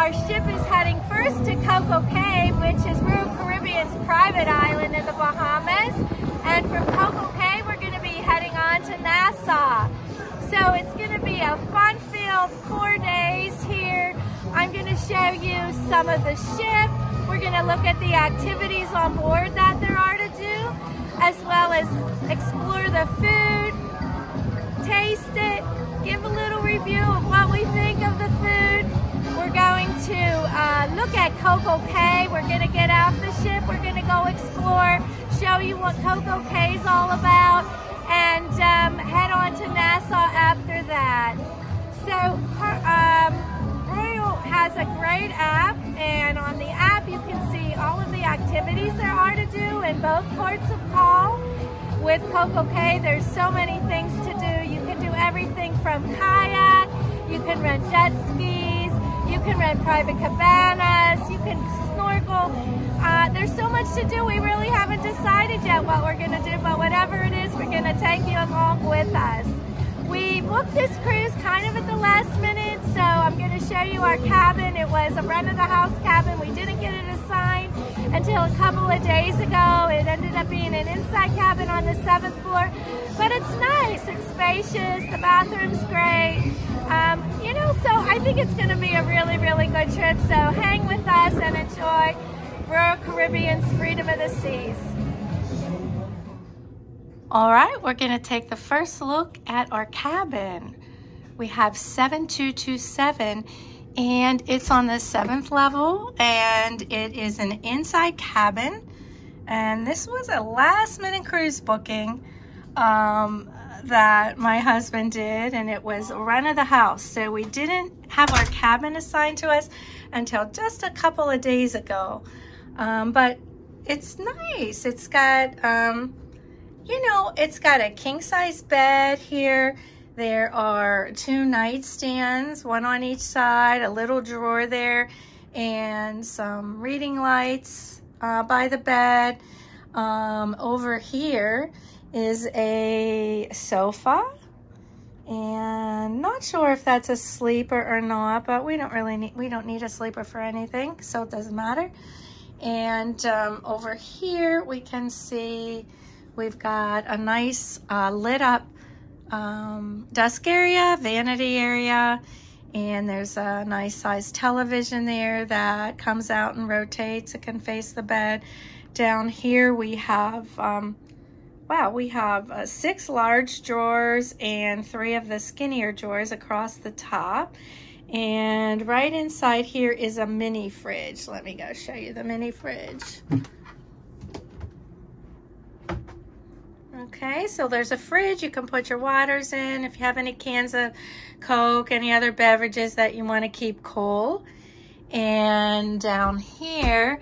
our ship is heading first to Coco Cay, which is Royal Caribbean's private island in the Bahamas. And from Coco Cay, we're going to be heading on to Nassau. So it's going to be a fun-filled 4 days here. I'm going to show you some of the ship. We're going to look at the activities on board that there are to do, as well as explore the food, taste it, give a little review of what we think of the food. We're going to look at Coco Cay. We're going to get off the ship. We're going to go explore, show you what Coco Cay is all about, and head on to Nassau after that. So Royal has a great app, and on the app you can see all of the activities there are to do in both ports of call. With Coco Cay, there's so many things to do. You can do everything from kayak, you can rent jet skis, you can rent private cabanas, you can snorkel. There's so much to do. We really haven't decided yet what we're going to do, but whatever it is, we're going to take you along with us. We booked this cruise kind of at the last minute, so I'm going to show you our cabin. It was a rent-of-the-house cabin. We didn't get it assigned until a couple of days ago. It ended up being an inside cabin on the 7th floor, but it's nice. It's spacious. The bathroom's great. You know, so I think it's going to be a really, really good trip. So hang with us and enjoy Royal Caribbean's Freedom of the Seas. All right, we're going to take the first look at our cabin. We have 7227, and it's on the 7th level, and it is an inside cabin. And this was a last-minute cruise booking that my husband did, and it was rent of the house. So we didn't have our cabin assigned to us until just a couple of days ago. But it's nice. It's got, you know, it's got a king-size bed here. There are 2 nightstands, one on each side, a little drawer there, and some reading lights by the bed. Over here is a sofa, and not sure if that's a sleeper or not, but we don't need a sleeper for anything, so it doesn't matter. And over here we can see we've got a nice lit up desk area, vanity area, and there's a nice sized television there that comes out and rotates. It can face the bed. Down here we have, wow, we have 6 large drawers and 3 of the skinnier drawers across the top. And right inside here is a mini fridge. Let me go show you the mini fridge. Okay, so there's a fridge. You can put your waters in if you have any cans of Coke, any other beverages that you want to keep cool. And down here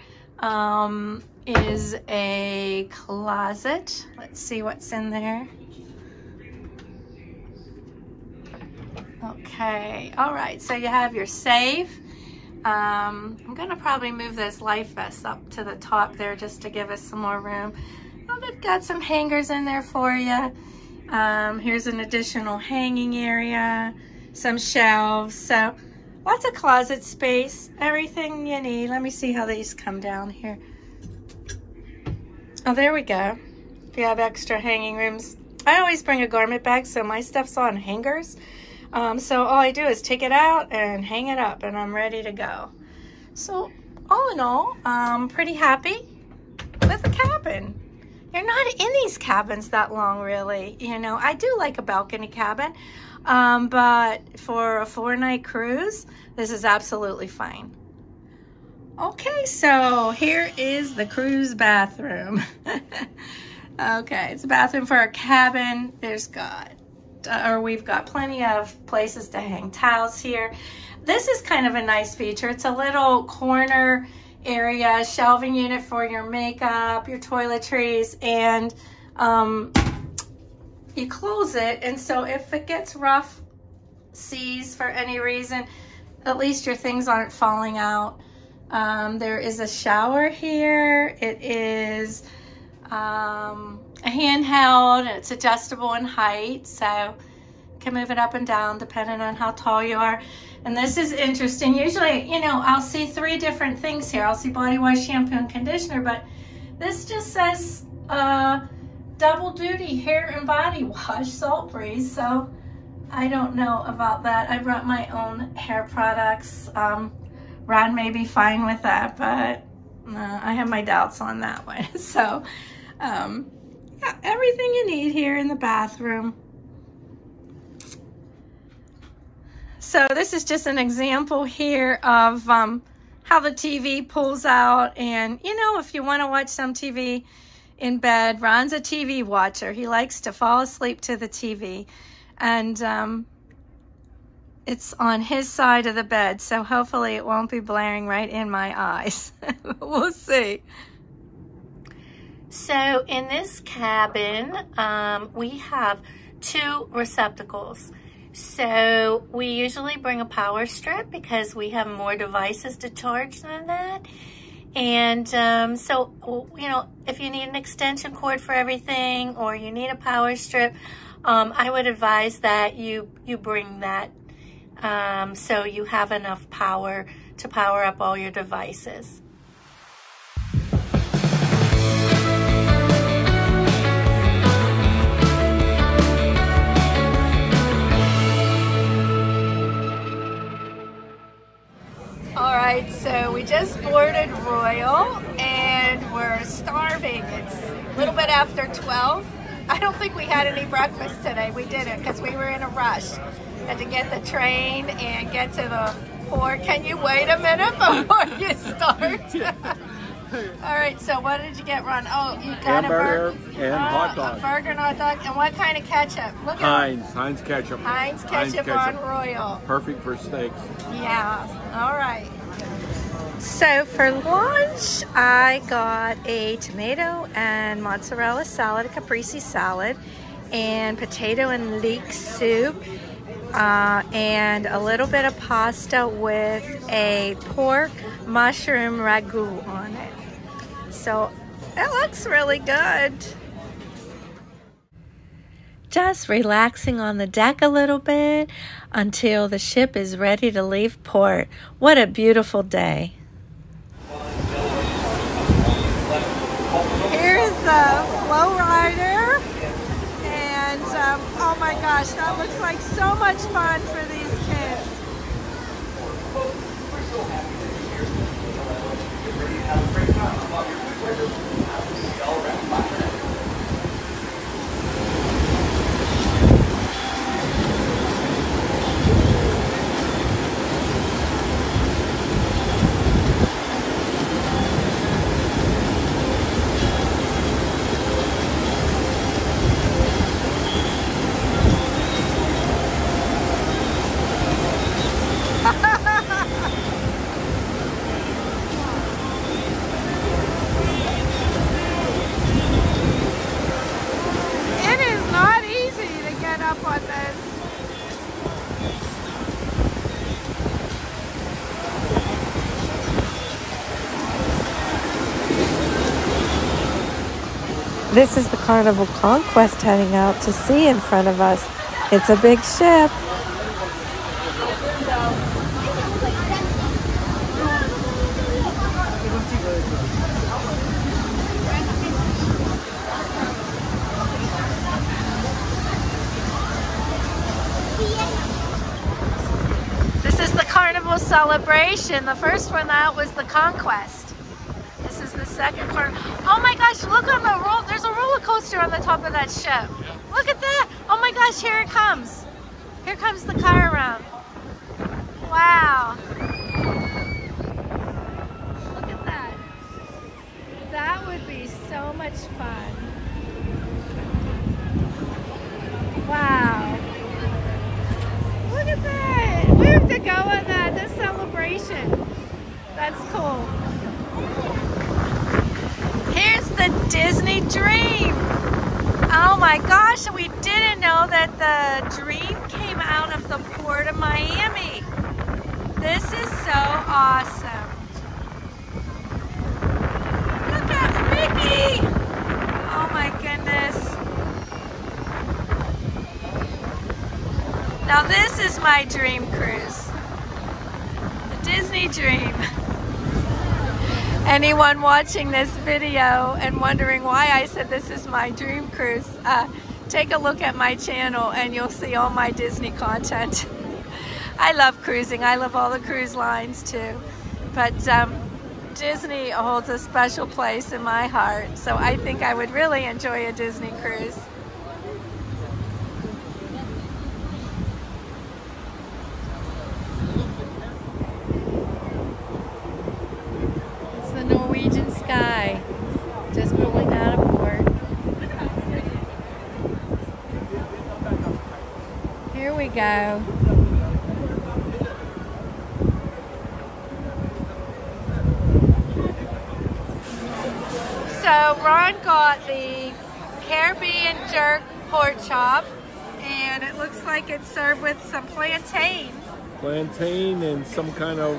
is a closet. Let's see what's in there. Okay, all right, so you have your safe. I'm gonna probably move those life vests up to the top there just to give us some more room. Well, they've got some hangers in there for you. Here's an additional hanging area, some shelves, so lots of closet space, everything you need. Let me see how these come down here. Oh, there we go. If you have extra hanging rooms. I always bring a garment bag, so my stuff's on hangers. So all I do is take it out and hang it up, and I'm ready to go. So all in all, I'm pretty happy with the cabin. You're not in these cabins that long, really. You know, I do like a balcony cabin, but for a 4-night cruise, this is absolutely fine. Okay, so here is the cruise bathroom. Okay, it's a bathroom for our cabin. We've got plenty of places to hang towels here. This is kind of a nice feature. It's a little corner area, shelving unit for your makeup, your toiletries, and you close it, and so if it gets rough seas for any reason, at least your things aren't falling out. There is a shower here. It is a handheld, and it's adjustable in height, so can move it up and down depending on how tall you are. And this is interesting. Usually, you know, I'll see 3 different things here. I'll see body wash, shampoo, and conditioner, but this just says double duty hair and body wash, salt free. So I don't know about that. I brought my own hair products. Ron may be fine with that, but I have my doubts on that one. So got everything you need here in the bathroom. So this is just an example here of how the TV pulls out. And, you know, if you want to watch some TV in bed, Ron's a TV watcher. He likes to fall asleep to the TV. And it's on his side of the bed, so hopefully it won't be blaring right in my eyes. We'll see. So in this cabin, we have 2 receptacles. So we usually bring a power strip because we have more devices to charge than that. And so, you know, if you need an extension cord for everything or you need a power strip, I would advise that you bring that so you have enough power to power up all your devices. Alright, so we just boarded Royal and we're starving. It's a little bit after 12. I don't think we had any breakfast today. We didn't because we were in a rush. Had to get the train and get to the port. Can you wait a minute before you start? Alright, so what did you get, Ron? Oh, you got hamburger and hot dog. A burger and hot dog. And what kind of ketchup? Look at Heinz ketchup. Heinz ketchup on Royal. Perfect for steaks. Yeah, alright. So for lunch, I got a tomato and mozzarella salad, a caprese salad, and potato and leek soup, and a little bit of pasta with a pork mushroom ragu on it. So it looks really good. Just relaxing on the deck a little bit until the ship is ready to leave port. What a beautiful day. Here's the flow rider, and oh my gosh, that looks like so much fun for these kids. This is the Carnival Conquest heading out to sea in front of us. It's a big ship. This is the Carnival Celebration. The first one out was the Conquest. This is the second Carnival. Oh my gosh, look on the roll. There's a roller coaster on the top of that ship. Look at that. Oh my gosh, here it comes. Here comes the car around. Wow. Look at that. That would be so much fun. Wow. Look at that. We have to go on that. This celebration. That's cool. Here's the Disney Dream. Oh my gosh, we didn't know that the Dream came out of the port of Miami. This is so awesome. Look at Mickey. Oh my goodness. Now this is my dream cruise. The Disney dream. Anyone watching this video and wondering why I said this is my dream cruise, take a look at my channel and you'll see all my Disney content. I love cruising. I love all the cruise lines too. But Disney holds a special place in my heart, so I think I would really enjoy a Disney cruise. It's the Norwegian Sky, just pulling out of port. Here we go. So Ron got the Caribbean jerk pork chop, and it looks like it's served with some plantain. Plantain and some kind of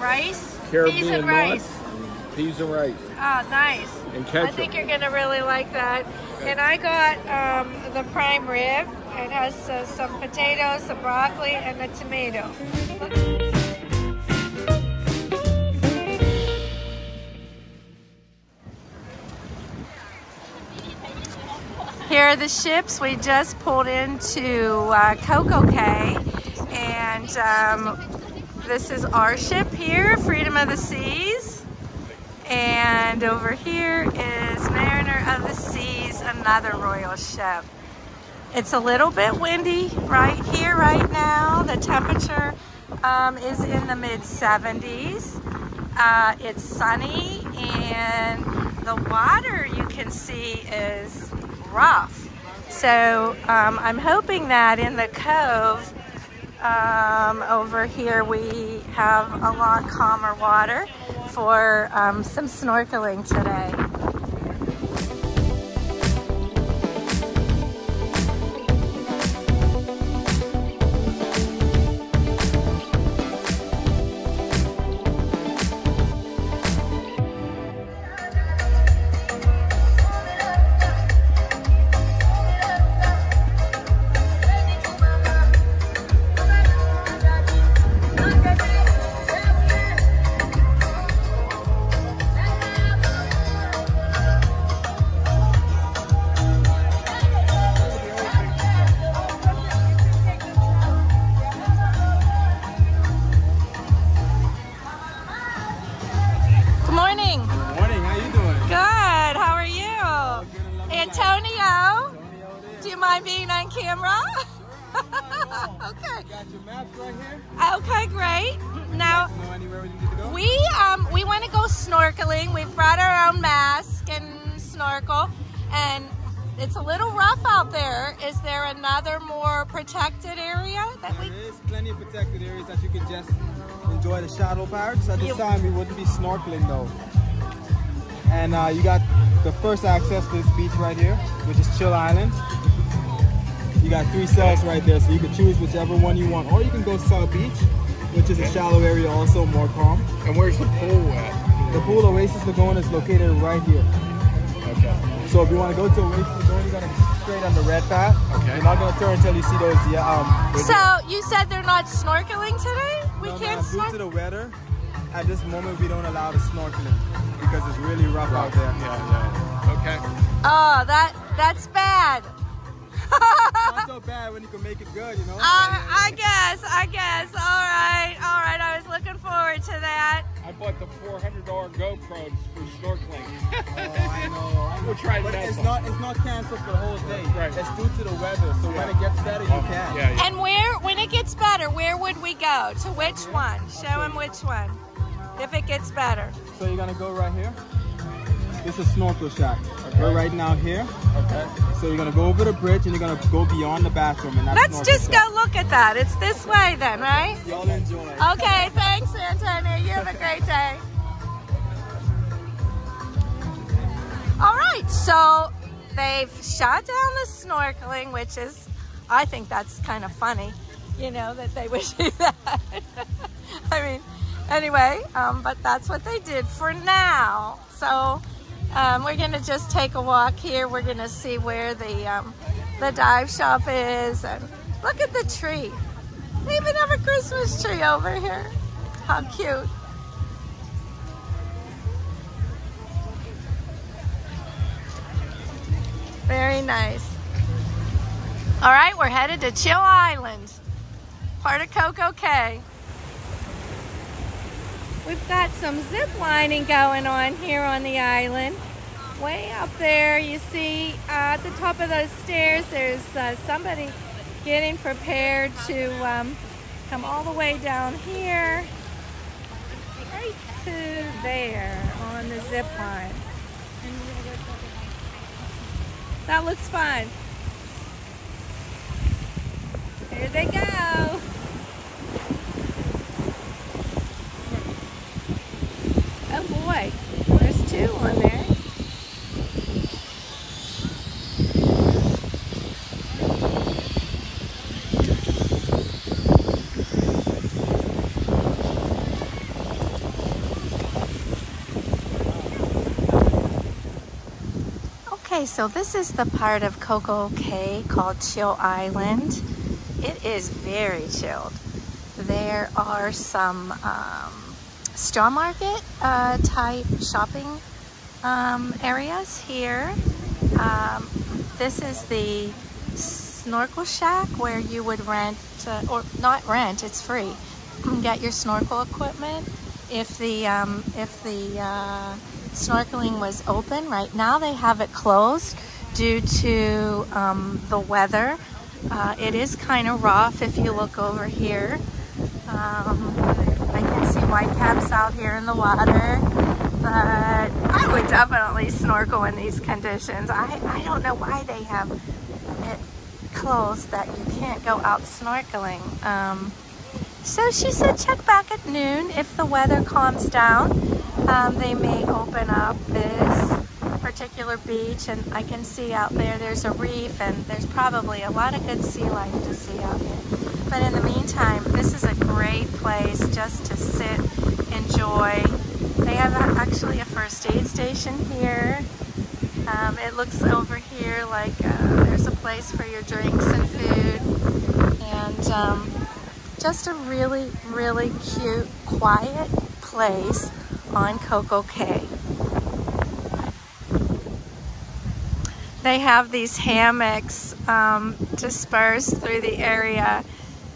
Rice? Caribbean Peas and nuts. rice. Peas and rice. Oh, nice. And ketchup. I think you're going to really like that. And I got the prime rib. It has some potatoes, some broccoli, and a tomato. Here are the ships. We just pulled into Coco Cay, and this is our ship here, Freedom of the Seas. And over here is Mariner of the Seas, another royal ship. It's a little bit windy right here, right now. The temperature is in the mid-70s. It's sunny, and the water you can see is rough. So I'm hoping that in the cove over here we have a lot calmer water for some snorkeling today. Antonio, do you mind being on camera? Okay. Got your maps right here. Okay, great. Now, Know anywhere we need to go? we want to go snorkeling. We've brought our own mask and snorkel, and it's a little rough out there. Is there another more protected area that we? There is plenty of protected areas that you can just enjoy the shadow parks. At this time, we wouldn't be snorkeling though. And you got the first access to this beach right here, which is Chill Island. You got 3 cells right there, so you can choose whichever one you want. Or you can go South Beach, which is a shallow area, also more calm. And where's the pool at? The pool Oasis Lagoon is located right here. Okay. So if you want to go to Oasis Lagoon, you got to go straight on the red path. Okay. You're not going to turn until you see those. So you said they're not snorkeling today? We can't Due to snorkel. the weather, at this moment we don't allow the snorkeling because it's really rough out there. Yeah. Okay. Oh, that's bad. Not so bad when you can make it good, you know? I guess. All right. I was looking forward to that. I bought the $400 GoPros for snorkeling. I know. We'll try But that. it's not canceled for the whole day. Right. It's due to the weather, so when it gets better, you can. Yeah. And when it gets better, where would we go? To which one? Show them which one. If it gets better. So you're gonna go right here. This is snorkel shack. Okay. We're right now here. Okay. So you're gonna go over the bridge and you're gonna go beyond the bathroom, and that's Let's snorkel just shack. go look at that. It's this way then, right? Y'all enjoy. Okay, thanks, Antonio. You have a great day. All right, so they've shut down the snorkeling, which is, I think that's kind of funny, you know, that they would do that. I mean, anyway, but that's what they did for now. So we're gonna just take a walk here. We're gonna see where the dive shop is, and look at the tree. They even have a Christmas tree over here. How cute. Very nice. All right, we're headed to Chill Island, part of Coco Cay. We've got some zip lining going on here on the island. Way up there, you see at the top of those stairs, there's somebody getting prepared to come all the way down here, right to there on the zip line. That looks fun. Here they go. Oh boy, there's two on there. Okay, so this is the part of Coco Cay called Chill Island. It is very chilled. There are some straw market type shopping areas here. This is the snorkel shack where you would rent, or not rent, it's free. Get your snorkel equipment. If the snorkeling was open, right now they have it closed due to the weather. It is kind of rough if you look over here. I can see whitecaps out here in the water, but I would definitely snorkel in these conditions. I don't know why they have it closed that you can't go out snorkeling. So she said check back at noon. If the weather calms down, they may open up this particular beach, and I can see out there's a reef, and there's probably a lot of good sea life to see out here. But in the meantime, this is a great place just to sit, enjoy. They have actually a first aid station here. It looks over here like there's a place for your drinks and food, and just a really, really cute, quiet place on Coco Cay. They have these hammocks dispersed through the area.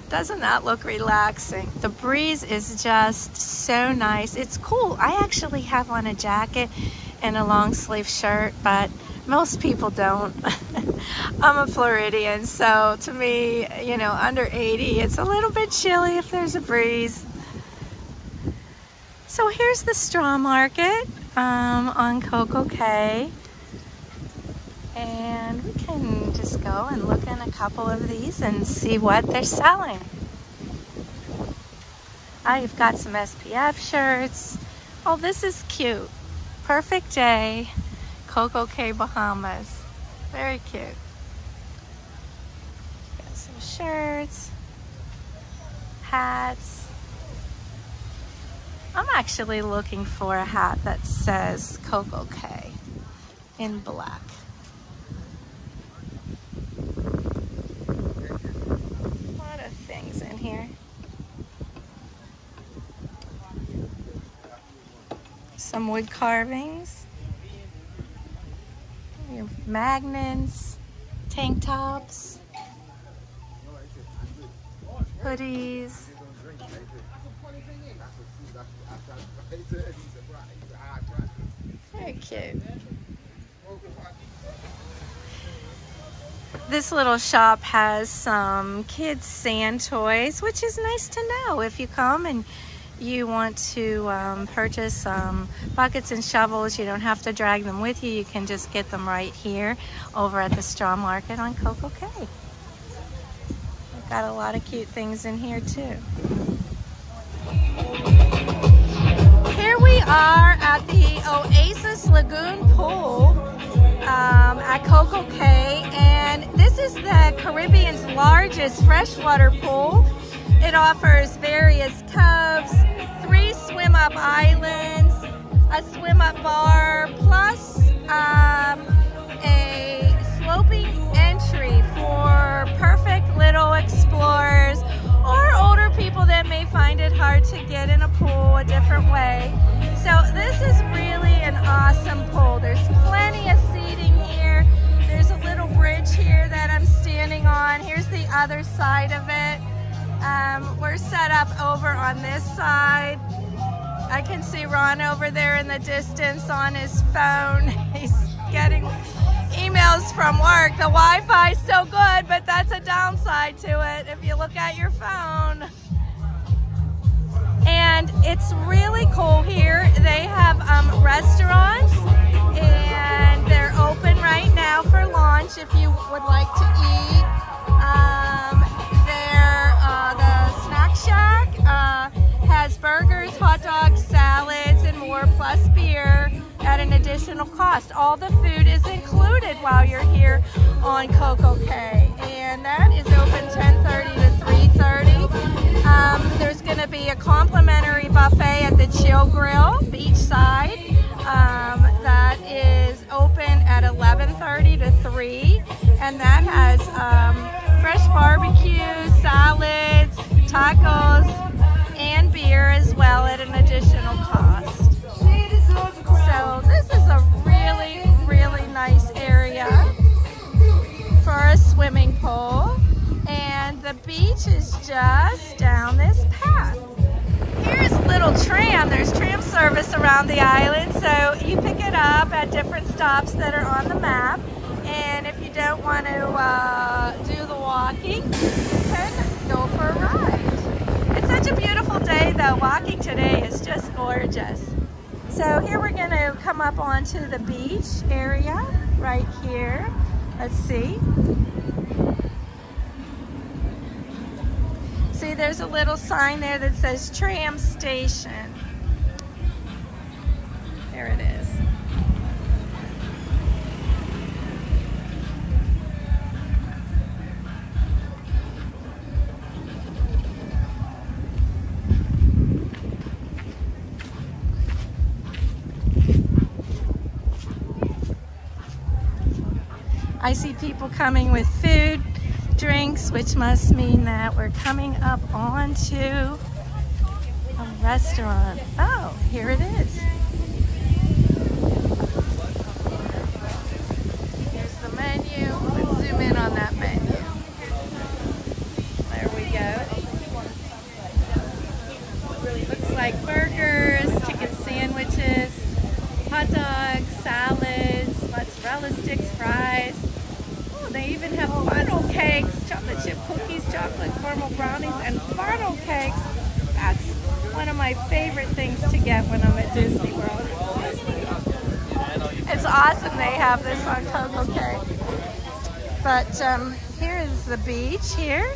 Doesn't that look relaxing? The breeze is just so nice. It's cool. I actually have on a jacket and a long sleeve shirt, but most people don't. I'm a Floridian, so to me, you know, under 80, it's a little bit chilly if there's a breeze. So here's the straw market on Coco Cay. And we can just go and look in a couple of these and see what they're selling. I've got some SPF shirts. Oh, this is cute. Perfect day, Coco Cay, Bahamas. Very cute. Got some shirts, hats. I'm actually looking for a hat that says Coco Cay in black. In here. Some wood carvings, your magnets, tank tops, hoodies. Very cute. This little shop has some kids' sand toys, which is nice to know. If you come and you want to purchase some buckets and shovels, you don't have to drag them with you. You can just get them right here over at the straw market on Coco Cay. We've got a lot of cute things in here too. Here we are at the Oasis Lagoon Pool at Coco Cay, and this is the Caribbean's largest freshwater pool. It offers various coves, 3 swim-up islands, a swim-up bar, plus a sloping entry for perfect little explorers or bit hard to get in a pool a different way. So this is really an awesome pool. There's plenty of seating here. There's a little bridge here that I'm standing on. Here's the other side of it. We're set up over on this side. I can see Ron over there in the distance on his phone. He's getting emails from work. The Wi-Fi is so good, but that's a downside to it if you look at your phone. And it's really cool here. They have restaurants, and they're open right now for lunch if you would like to eat. The Snack Shack has burgers, hot dogs, salads, and more, plus beer at an additional cost. All the food is included while you're here on Coco Cay, and that is open 10:30 to 3:30. There's going to be a complimentary buffet at the Chill Grill beachside. That is open at 11:30 to 3, and that has fresh barbecue, salads, tacos, and beer as well at an additional cost. So this is a really, really nice area for a swimming pool, and the beach is just down this path. Here's a little tram. There's tram service around the island, so you pick it up at different stops that are on the map. And if you don't want to do the walking, you can go for a ride. It's such a beautiful day though. Walking today is just gorgeous. So here we're going to come up onto the beach area right here. Let's see. See, there's a little sign there that says tram station. There it is. I see people coming with food, drinks, which must mean that we're coming up onto a restaurant. Oh, here it is. Here's the menu. Let's zoom in on that menu. There we go. Looks like burgers, chicken sandwiches, hot dogs, salads, mozzarella sticks, fries. They even have funnel cakes, chocolate chip cookies, chocolate caramel brownies, and funnel cakes. That's one of my favorite things to get when I'm at Disney World. It's awesome they have this on Coco Cay. But here is the beach here.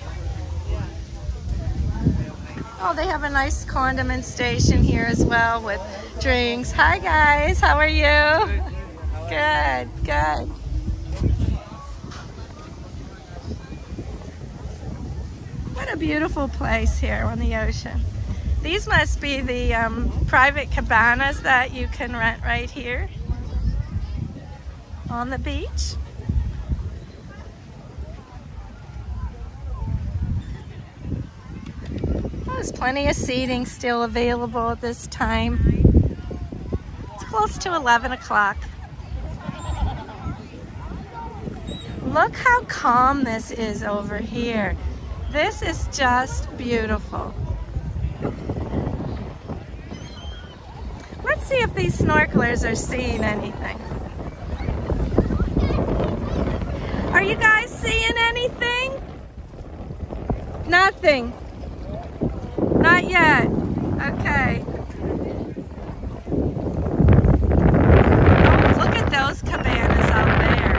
Oh, they have a nice condiment station here as well with drinks. Hi guys, how are you? Good, good. What a beautiful place here on the ocean. These must be the private cabanas that you can rent right here on the beach. There's plenty of seating still available at this time. It's close to 11 o'clock. Look how calm this is over here. This is just beautiful. Let's see if these snorkelers are seeing anything. Are you guys seeing anything? Nothing. Not yet. Okay. Oh, look at those cabanas out there.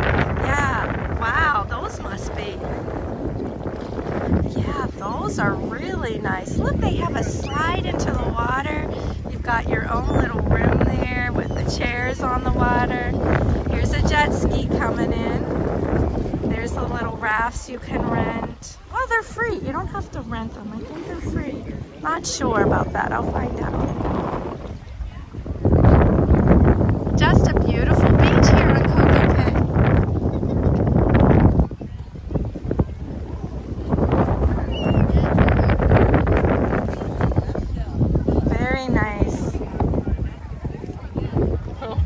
Yeah. Wow, those must be. Yeah, those are really nice. Look, they have a slide into the water. You've got your own little room there with the chairs on the water. Here's a jet ski coming in. There's the little rafts you can rent. Oh, they're free. You don't have to rent them. I think they're free. Not sure about that. I'll find out. Just a beautiful beach here on Coco Cay.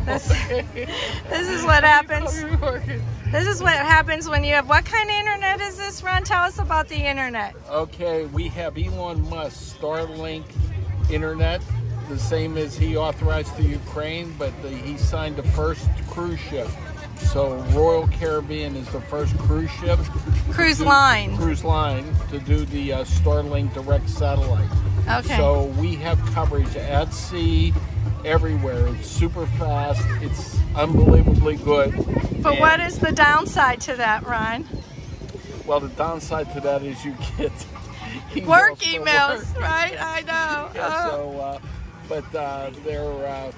This is what happens. This is what happens when you have, what kind of internet is this, Ron? Tell us about the internet. Okay, we have Elon Musk Starlink internet, the same as he authorized to Ukraine, but he signed the first cruise ship. So Royal Caribbean is the first cruise ship. Cruise line to do the Starlink direct satellite. Okay. So we have coverage at sea, everywhere. It's super fast. It's unbelievably good. But what is the downside to that, Ron? Well, the downside to that is you get work emails, right? I know. Yeah, so, but they're,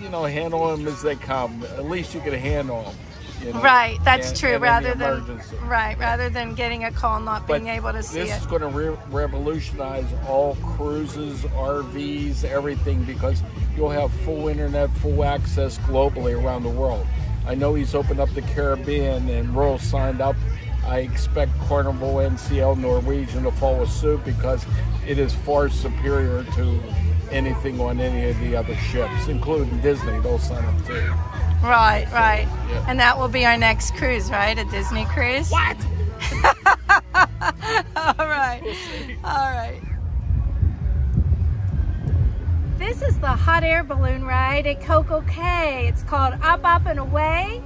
you know, handle them as they come. At least you can handle them. You know? Right, that's true. Rather than getting a call and not being able to see it. This is going to revolutionize all cruises, RVs, everything, because you'll have full internet, full access globally around the world. I know he's opened up the Caribbean and Royal signed up. I expect Carnival, NCL, Norwegian to follow suit because it is far superior to anything on any of the other ships, including Disney. They'll sign up too. Right, right. Yeah. And that will be our next cruise, right? A Disney cruise? What? All right. We'll see. All right. This is the hot air balloon ride at Coco Cay. It's called Up, Up, and Away.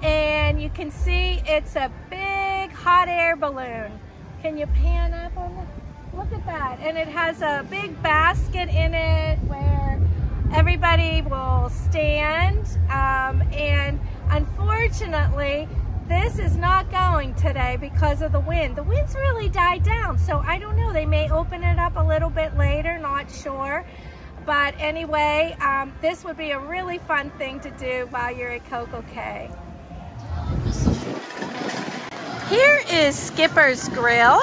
And you can see it's a big hot air balloon. Can you pan up on it? Look at that. And it has a big basket in it where everybody will stand. And unfortunately, this is not going today because of the wind. The wind's really died down, so I don't know. They may open it up a little bit later, not sure. But anyway, this would be a really fun thing to do while you're at Coco Cay. Here is Skipper's Grill,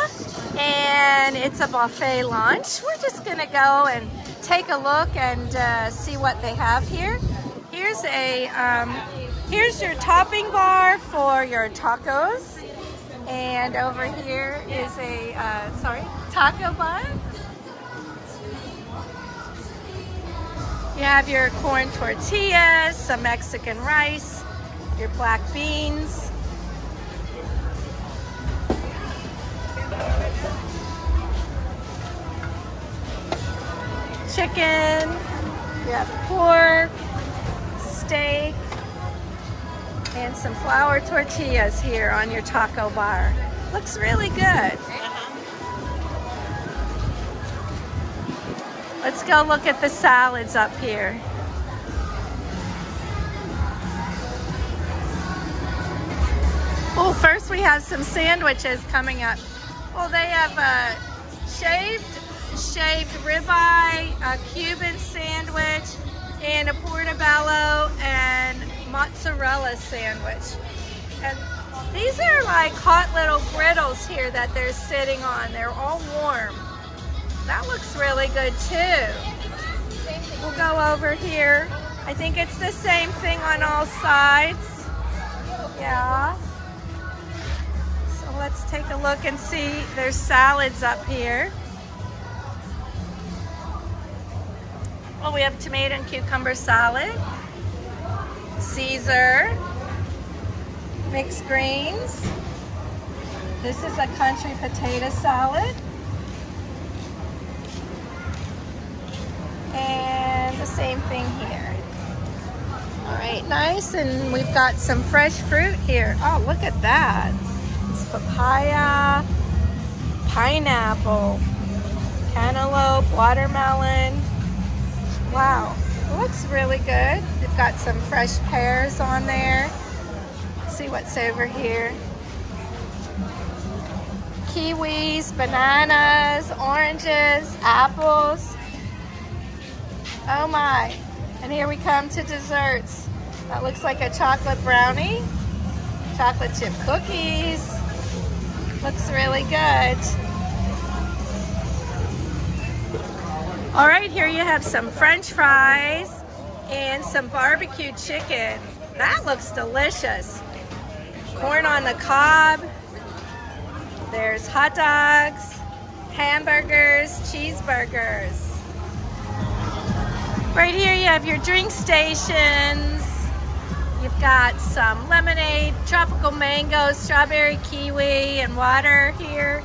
and it's a buffet lunch. We're just gonna go and take a look and see what they have here. Here's your topping bar for your tacos, and over here is a taco bun. You have your corn tortillas, some Mexican rice, your black beans. Chicken, you have pork, steak, and some flour tortillas here on your taco bar. Looks really good. Let's go look at the salads up here. Oh, first we have some sandwiches coming up. Well, they have a shaved ribeye, a Cuban sandwich, and a portobello and mozzarella sandwich. And these are like hot little griddles here that they're sitting on. They're all warm. That looks really good too. We'll go over here. I think it's the same thing on all sides. Yeah. So let's take a look and see. There's salads up here. Well, we have tomato and cucumber salad, Caesar, mixed greens. This is a country potato salad. And the same thing here. All right, nice. And we've got some fresh fruit here. Oh, look at that. It's papaya, pineapple, cantaloupe, watermelon. Wow, it looks really good. They've got some fresh pears on there. Let's see what's over here. Kiwis, bananas, oranges, apples. Oh my, and here we come to desserts. That looks like a chocolate brownie, chocolate chip cookies. Looks really good. All right, here you have some French fries and some barbecue chicken. That looks delicious. Corn on the cob. There's hot dogs, hamburgers, cheeseburgers. Right here you have your drink stations. You've got some lemonade, tropical mango, strawberry, kiwi, and water here.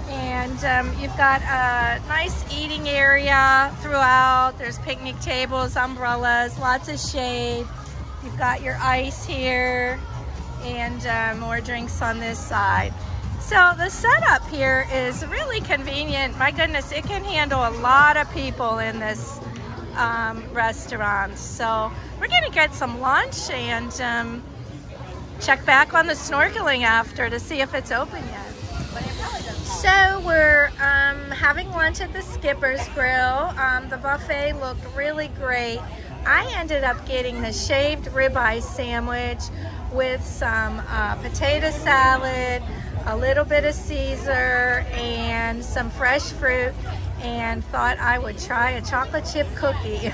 And you've got a nice eating area throughout. There's picnic tables, umbrellas, lots of shade. You've got your ice here and more drinks on this side. So the setup here is really convenient. My goodness, it can handle a lot of people in this restaurant. So we're gonna get some lunch and check back on the snorkeling after to see if it's open yet. So we're having lunch at the Skipper's Grill. The buffet looked really great. I ended up getting the shaved ribeye sandwich with some potato salad, a little bit of Caesar, and some fresh fruit, and thought I would try a chocolate chip cookie.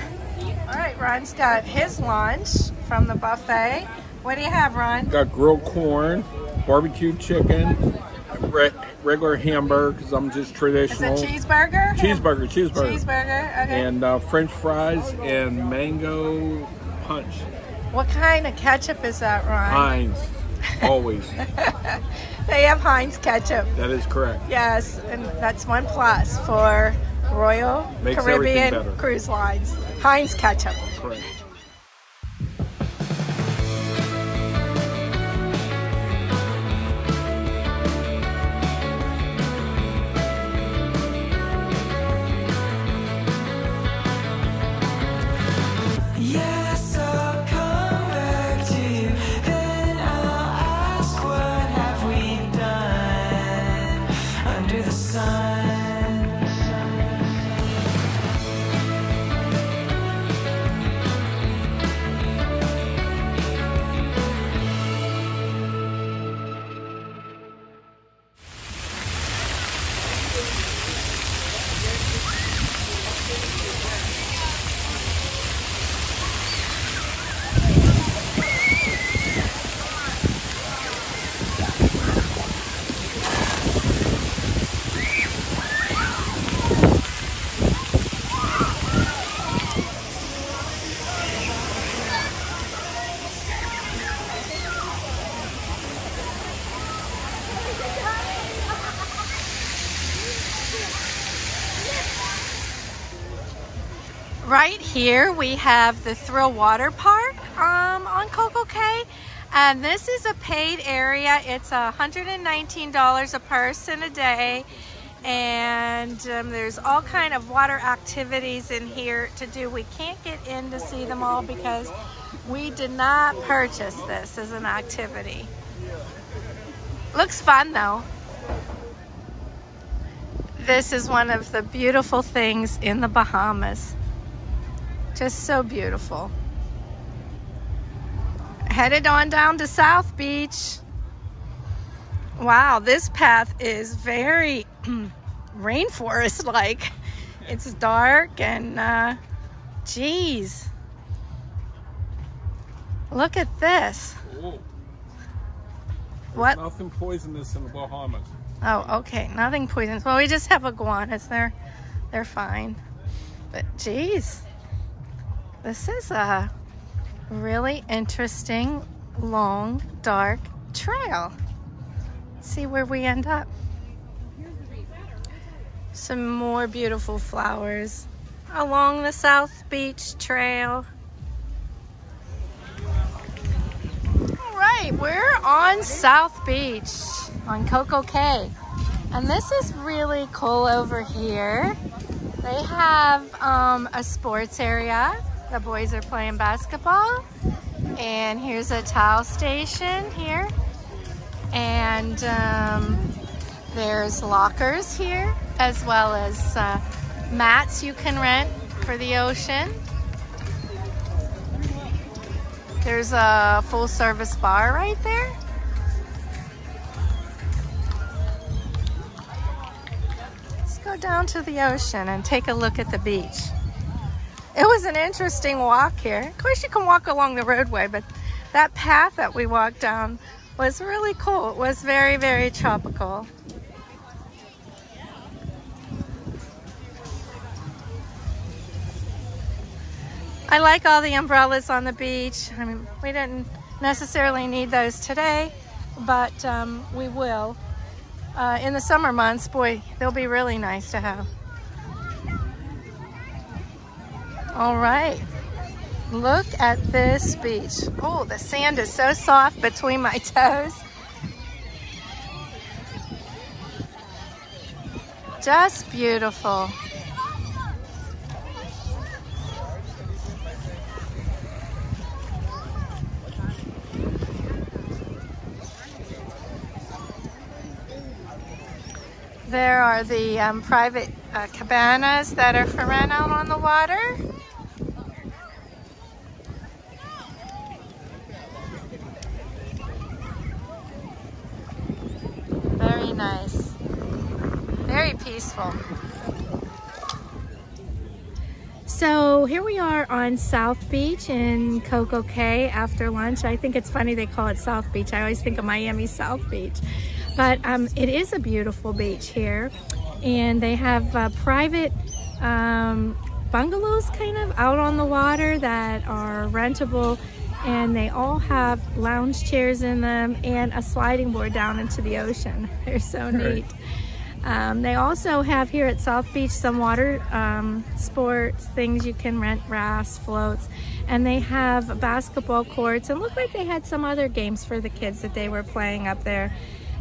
All right, Ron's got his lunch from the buffet. What do you have, Ron? Got grilled corn, barbecue chicken, regular hamburger, because I'm just traditional. Is it cheeseburger? Cheeseburger. Cheeseburger, okay. And French fries and mango punch. What kind of ketchup is that, Ron? Heinz, always. They have Heinz ketchup. That is correct. Yes, and that's one plus for Royal Makes Caribbean Cruise Lines. Heinz ketchup. Correct. Right here we have the Thrill Water Park on Coco Cay, and this is a paid area. It's $119 a person a day, and there's all kind of water activities in here to do. We can't get in to see them all because we did not purchase this as an activity. Looks fun though. This is one of the beautiful things in the Bahamas. Just so beautiful. Headed on down to South Beach. Wow, this path is very rainforest-like. It's dark and geez. Look at this. Whoa. What? Nothing poisonous in the Bahamas. Oh, okay. Nothing poisonous. Well, we just have iguanas. They're fine. But geez. This is a really interesting, long, dark trail. Let's see where we end up. Some more beautiful flowers along the South Beach Trail. All right, we're on South Beach on Coco Cay. And this is really cool over here. They have a sports area. The boys are playing basketball, and here's a towel station here, and there's lockers here, as well as mats you can rent for the ocean. There's a full-service bar right there. Let's go down to the ocean and take a look at the beach. It was an interesting walk here. Of course, you can walk along the roadway, but that path that we walked down was really cool. It was very, very tropical. I like all the umbrellas on the beach. I mean, we didn't necessarily need those today, but we will. In the summer months, boy, they'll be really nice to have. All right, look at this beach. Oh, the sand is so soft between my toes. Just beautiful. There are the private cabanas that are for rent out on the water. Very nice. Very peaceful. So here we are on South Beach in Coco Cay after lunch. I think it's funny they call it South Beach. I always think of Miami South Beach. But it is a beautiful beach here. And they have private bungalows kind of out on the water that are rentable. And they all have lounge chairs in them and a sliding board down into the ocean. They're so neat. They also have here at South Beach some water sports, things you can rent, rafts, floats, and they have basketball courts, and looked like they had some other games for the kids that they were playing up there.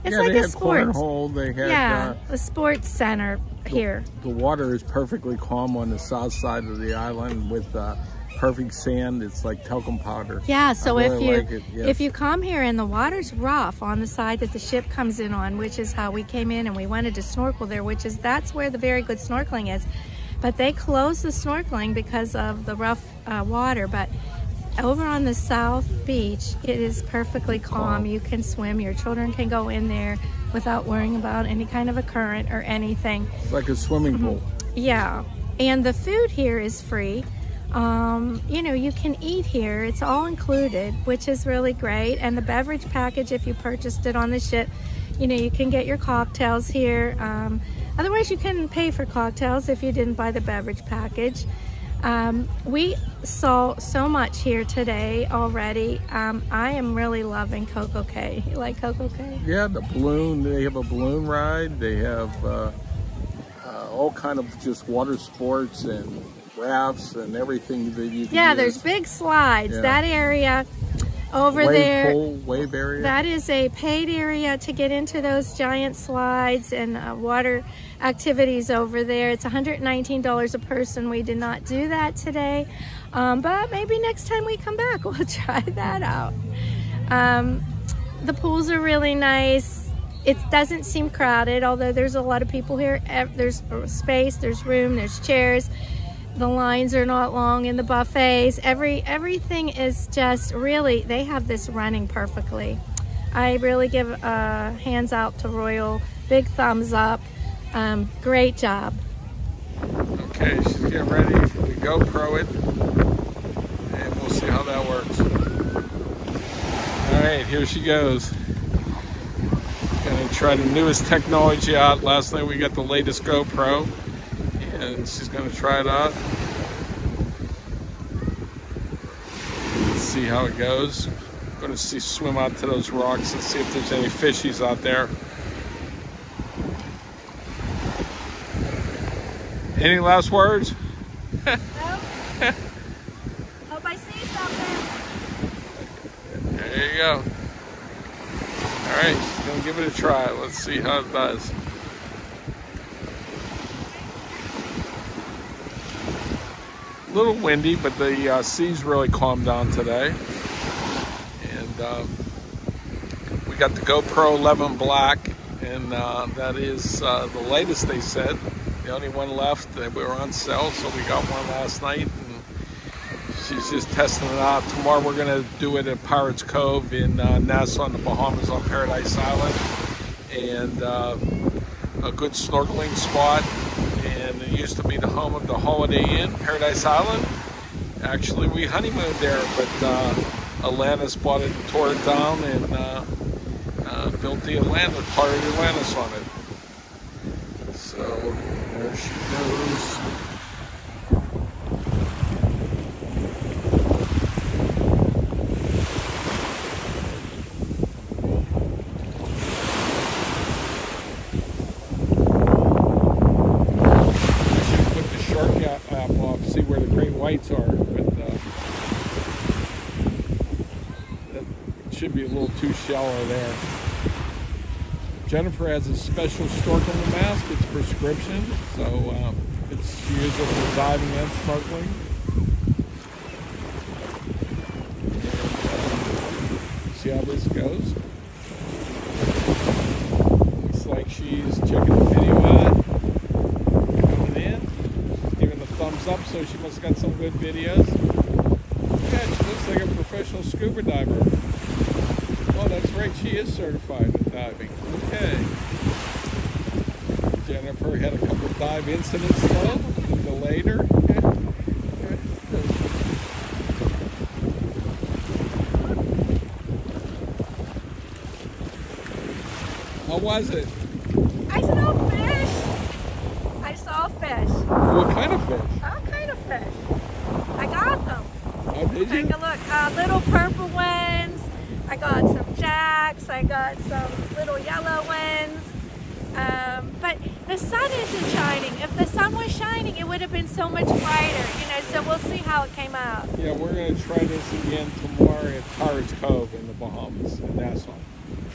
It's like a sports. They had a sports center here. The water is perfectly calm on the south side of the island with perfect sand. It's like talcum powder. Yeah, so really if you come here and the water's rough on the side that the ship comes in on, which is how we came in, and we wanted to snorkel there, that's where the very good snorkeling is. But they closed the snorkeling because of the rough water. But over on the South Beach, it is perfectly calm. You can swim. Your children can go in there without worrying about any kind of a current or anything. It's like a swimming pool. Yeah, and the food here is free. You know, you can eat here. It's all included, which is really great. And the beverage package, if you purchased it on the ship, you know, you can get your cocktails here. Otherwise, you can pay for cocktails if you didn't buy the beverage package. We saw so much here today already. I am really loving Coco Cay. You like Coco Cay? Yeah, the balloon. They have a balloon ride. They have all kind of just water sports and rafts and everything that you can use. There's big slides. Yeah. That area over wave area. That is a paid area to get into those giant slides and water activities over there. It's $119 a person. We did not do that today, but maybe next time we come back, we'll try that out. The pools are really nice. It doesn't seem crowded, although there's a lot of people here. There's space, there's room, there's chairs. The lines are not long in the buffets. Everything is just really, they have this running perfectly. I really give hands out to Royal. Big thumbs up. Great job. Okay, she's getting ready to GoPro it, and we'll see how that works. All right, here she goes. Gonna try the newest technology out. Last night we got the latest GoPro, and she's gonna try it out. Let's see how it goes. I'm gonna swim out to those rocks and see if there's any fishies out there. Any last words? No. Hope I see something. There you go. All right, she's gonna give it a try. Let's see how it does. A little windy, but the sea's really calmed down today. And we got the GoPro 11 Black, and that is the latest, they said. The only one left. We were on sale, so we got one last night, and she's just testing it out. Tomorrow we're gonna do it at Pirates Cove in Nassau in the Bahamas on Paradise Island, and a good snorkeling spot. And it used to be the home of the Holiday Inn, Paradise Island. Actually, we honeymooned there, but Atlantis bought it, tore it down, and built the part of Atlantis on it. So there she goes. should be a little too shallow there. Jennifer has a special snorkeling mask. It's prescription, so she uses it for diving and snorkeling. See how this goes. Looks like she's checking the video out. Coming in. She's giving a thumbs up, so she must have got some good videos. Yeah, she looks like a professional scuba diver. Oh, that's right, she is certified in diving. Okay. Jennifer had a couple of dive incidents though, delayed her. How was it? I saw fish. I saw fish. What kind of fish? All kind of fish. I got them. Oh, did you? Take a look. Little purple ones. I got some jacks. I got some little yellow ones. But the sun isn't shining. If the sun was shining, it would have been so much brighter, you know, so we'll see how it came out. Yeah, we're going to try this again tomorrow at Pirates Cove in the Bahamas, in Nassau.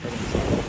Right inside.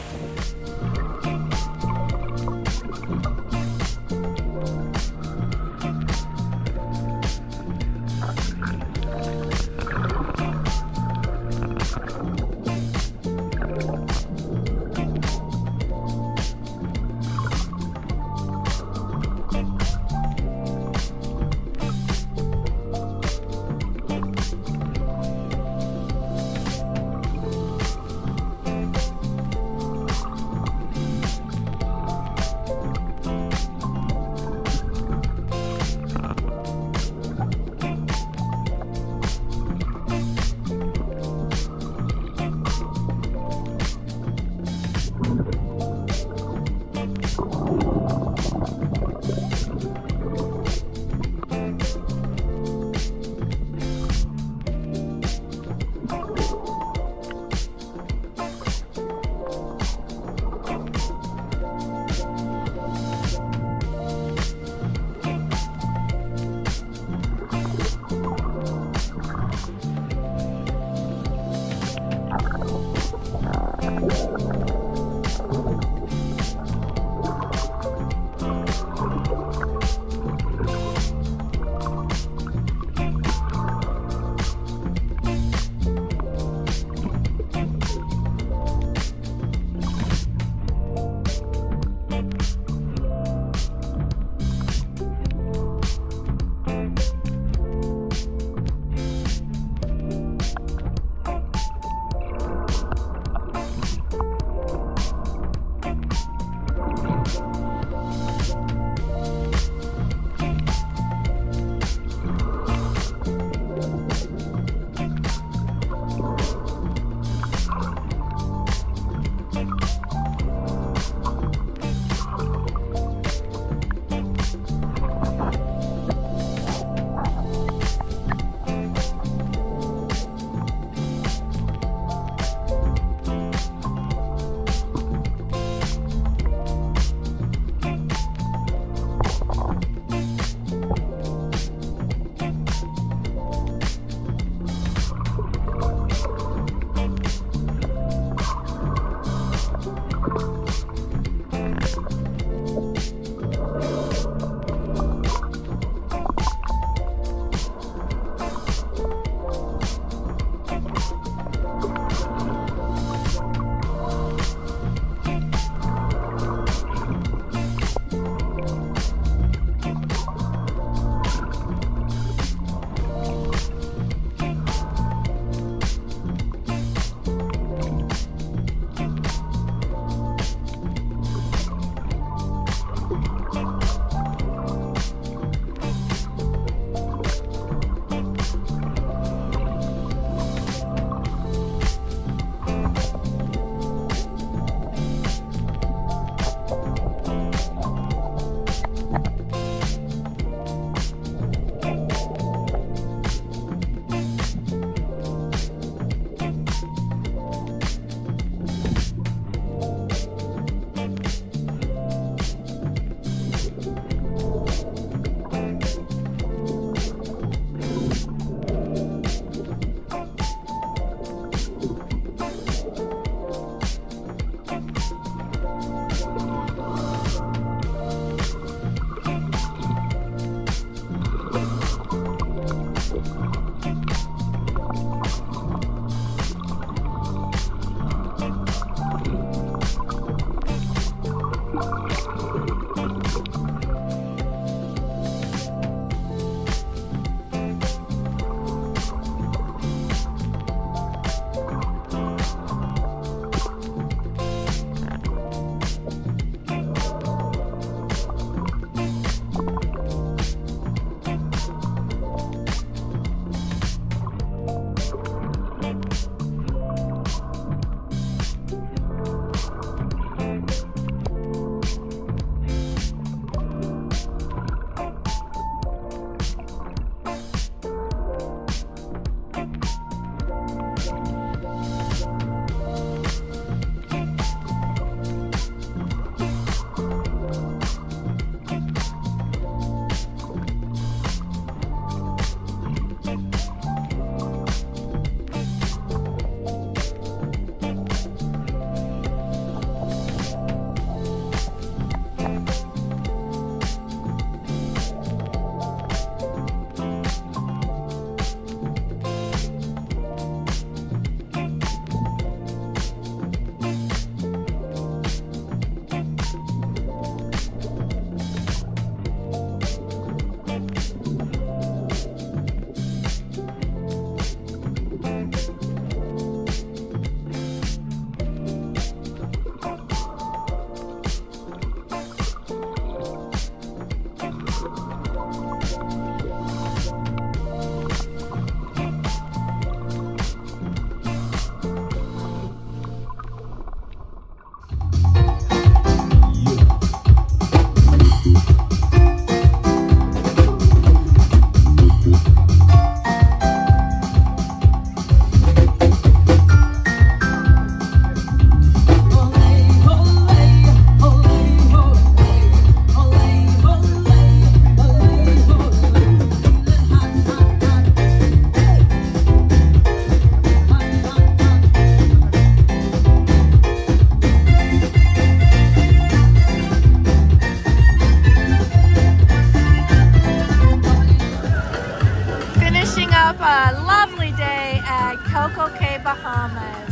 at Coco Cay, Bahamas.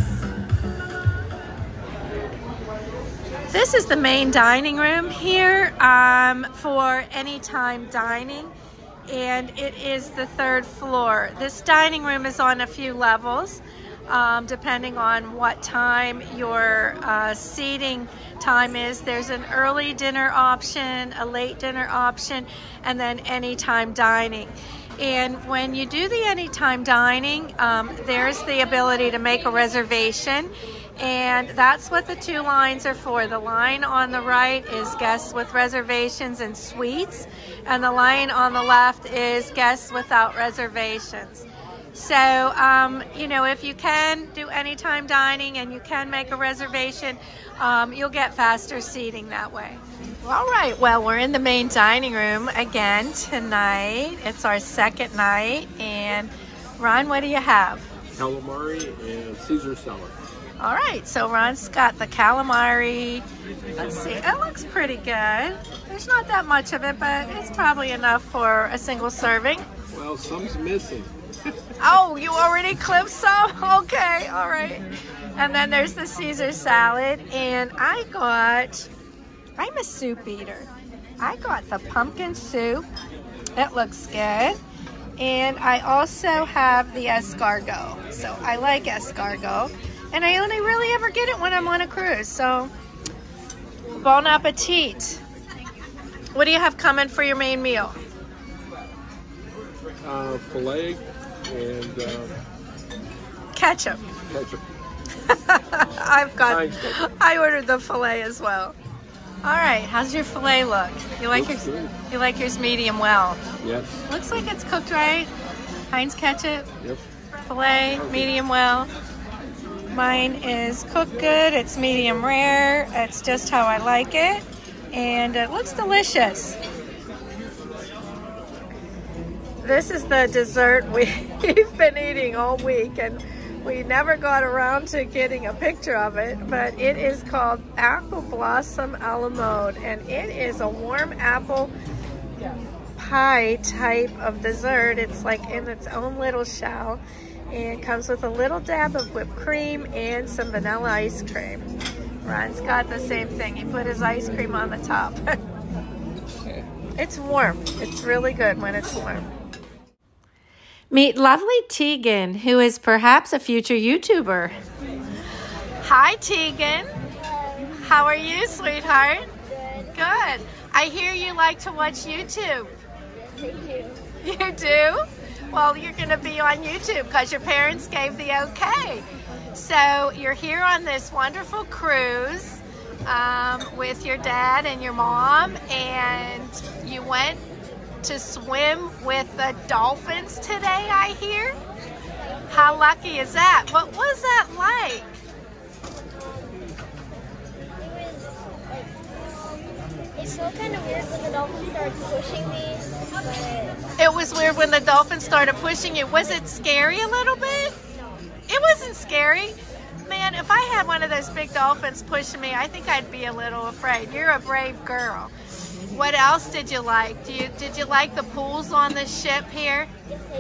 This is the main dining room here for anytime dining, and it is the 3rd floor. This dining room is on a few levels, depending on what time your seating time is. There's an early dinner option, a late dinner option, and then anytime dining. And when you do the anytime dining, there's the ability to make a reservation, and that's what the 2 lines are for. The line on the right is guests with reservations and suites, and the line on the left is guests without reservations. So, you know, if you can do anytime dining and you can make a reservation, you'll get faster seating that way. All right, well, we're in the main dining room again tonight. It's our 2nd night. And Ron, what do you have? Calamari and Caesar salad. All right, so Ron's got the calamari. Let's see, it looks pretty good. There's not that much of it, but it's probably enough for a single serving. Well, some's missing. Oh, you already clipped some? Okay, all right. And then there's the Caesar salad, and I'm a soup eater. I got the pumpkin soup. It looks good. And I also have the escargot. So I like escargot. And I only really ever get it when I'm on a cruise. So, bon appetit. What do you have coming for your main meal? Filet and Ketchup. ketchup. I ordered the filet as well. All right, how's your filet look? You like yours medium well? Yes. Looks like it's cooked right. Heinz ketchup. Yep. Filet medium well. Mine is cooked good. It's medium rare. It's just how I like it, and it looks delicious. This is the dessert we've been eating all week, and we never got around to getting a picture of it, but it is called Apple Blossom a la Mode, and it is a warm apple pie type of dessert. It's like in its own little shell, and comes with a little dab of whipped cream and some vanilla ice cream. Ron's got the same thing. He put his ice cream on the top. It's warm. It's really good when it's warm. Meet lovely Tegan, who is perhaps a future YouTuber. Hi, Tegan. How are you, sweetheart? Good. I hear you like to watch YouTube. Yes, I do. You do? Well, you're going to be on YouTube because your parents gave the okay. So you're here on this wonderful cruise with your dad and your mom, and you went to swim with the dolphins today, I hear. How lucky is that? What was that like? It felt kind of weird when the dolphins started pushing me. But It was weird when the dolphins started pushing you. Was it scary a little bit? It wasn't scary. Man, if I had one of those big dolphins pushing me, I think I'd be a little afraid. You're a brave girl. What else did you like? Did you like the pools on the ship here? yes, I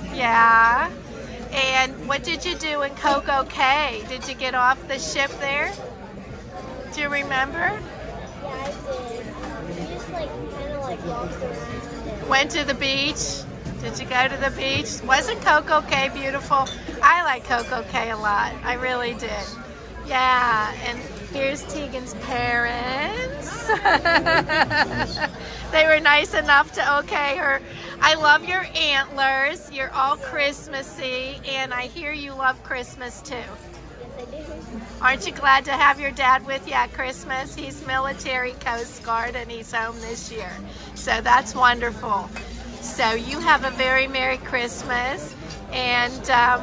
did. Yeah. And what did you do in Coco Cay? Did you get off the ship there? Do you remember? Yeah, I did. We just kind of walked around. And Went to the beach? Did you go to the beach? Wasn't Coco Cay beautiful? I like Coco Cay a lot. I really did. Yeah, and here's Tegan's parents. They were nice enough to okay her. I love your antlers. You're all Christmassy, and I hear you love Christmas too. yes, I did. Aren't you glad to have your dad with you at Christmas? He's military Coast Guard, and he's home this year. So that's wonderful. So you have a very Merry Christmas and a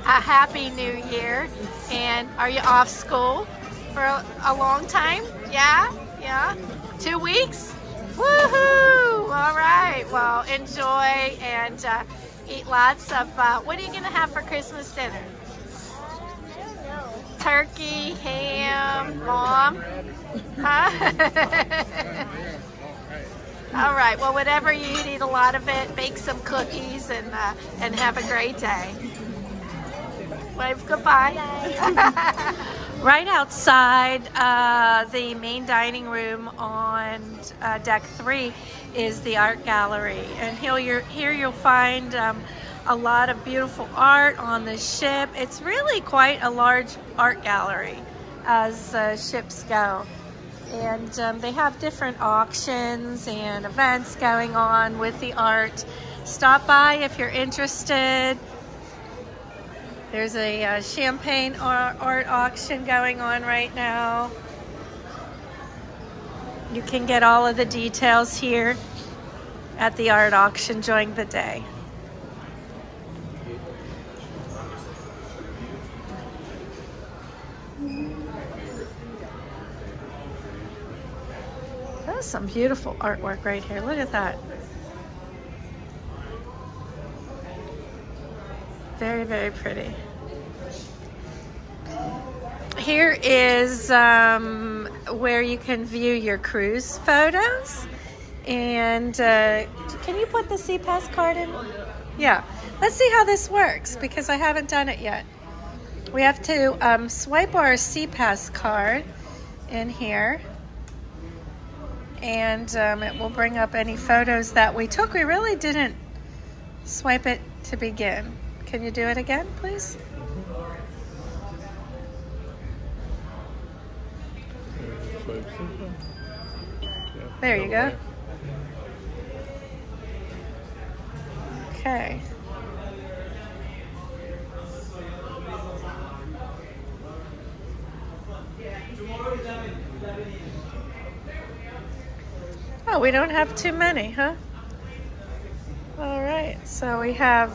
Happy New Year. And are you off school for a long time? Yeah? Yeah? 2 weeks? Woohoo! All right. Well, enjoy and eat lots of, what are you going to have for Christmas dinner? I don't know. Turkey, ham, mom? Huh? All right. Well, whatever you eat a lot of it. Bake some cookies and have a great day. Wave goodbye. Right outside the main dining room on deck 3 is the art gallery. And here you'll find a lot of beautiful art on the ship. It's really quite a large art gallery as ships go. And they have different auctions and events going on with the art. Stop by if you're interested. There's a champagne art auction going on right now. You can get all of the details here at the art auction during the day. That's some beautiful artwork right here. Look at that. Very, very pretty. Here is where you can view your cruise photos. And can you put the CPass card in? Yeah. Let's see how this works because I haven't done it yet. We have to swipe our CPass card in here. And it will bring up any photos that we took. We really didn't swipe it to begin. Can you do it again, please? There you go. Okay. Oh, we don't have too many, huh? All right, so we have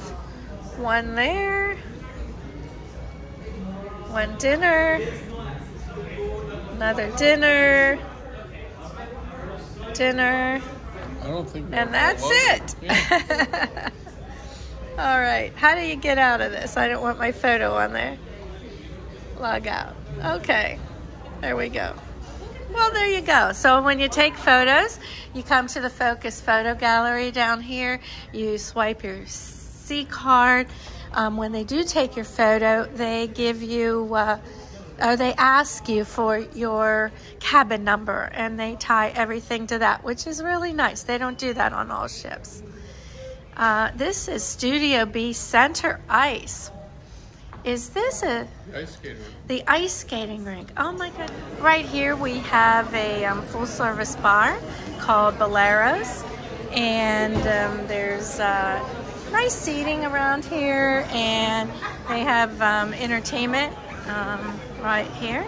one there, one dinner, another dinner, dinner, I don't think and that's it. Yeah. All right, how do you get out of this? I don't want my photo on there. Log out. Okay, there we go. Well, there you go. So when you take photos, you come to the Focus Photo Gallery down here. You swipe your C card. When they do take your photo, they give you, or they ask you for your cabin number, and they tie everything to that, which is really nice. They don't do that on all ships. This is Studio B Center Ice. Is this the ice skating rink? Oh my goodness. Right here we have a full service bar called Boleros, and there's nice seating around here, and they have entertainment right here.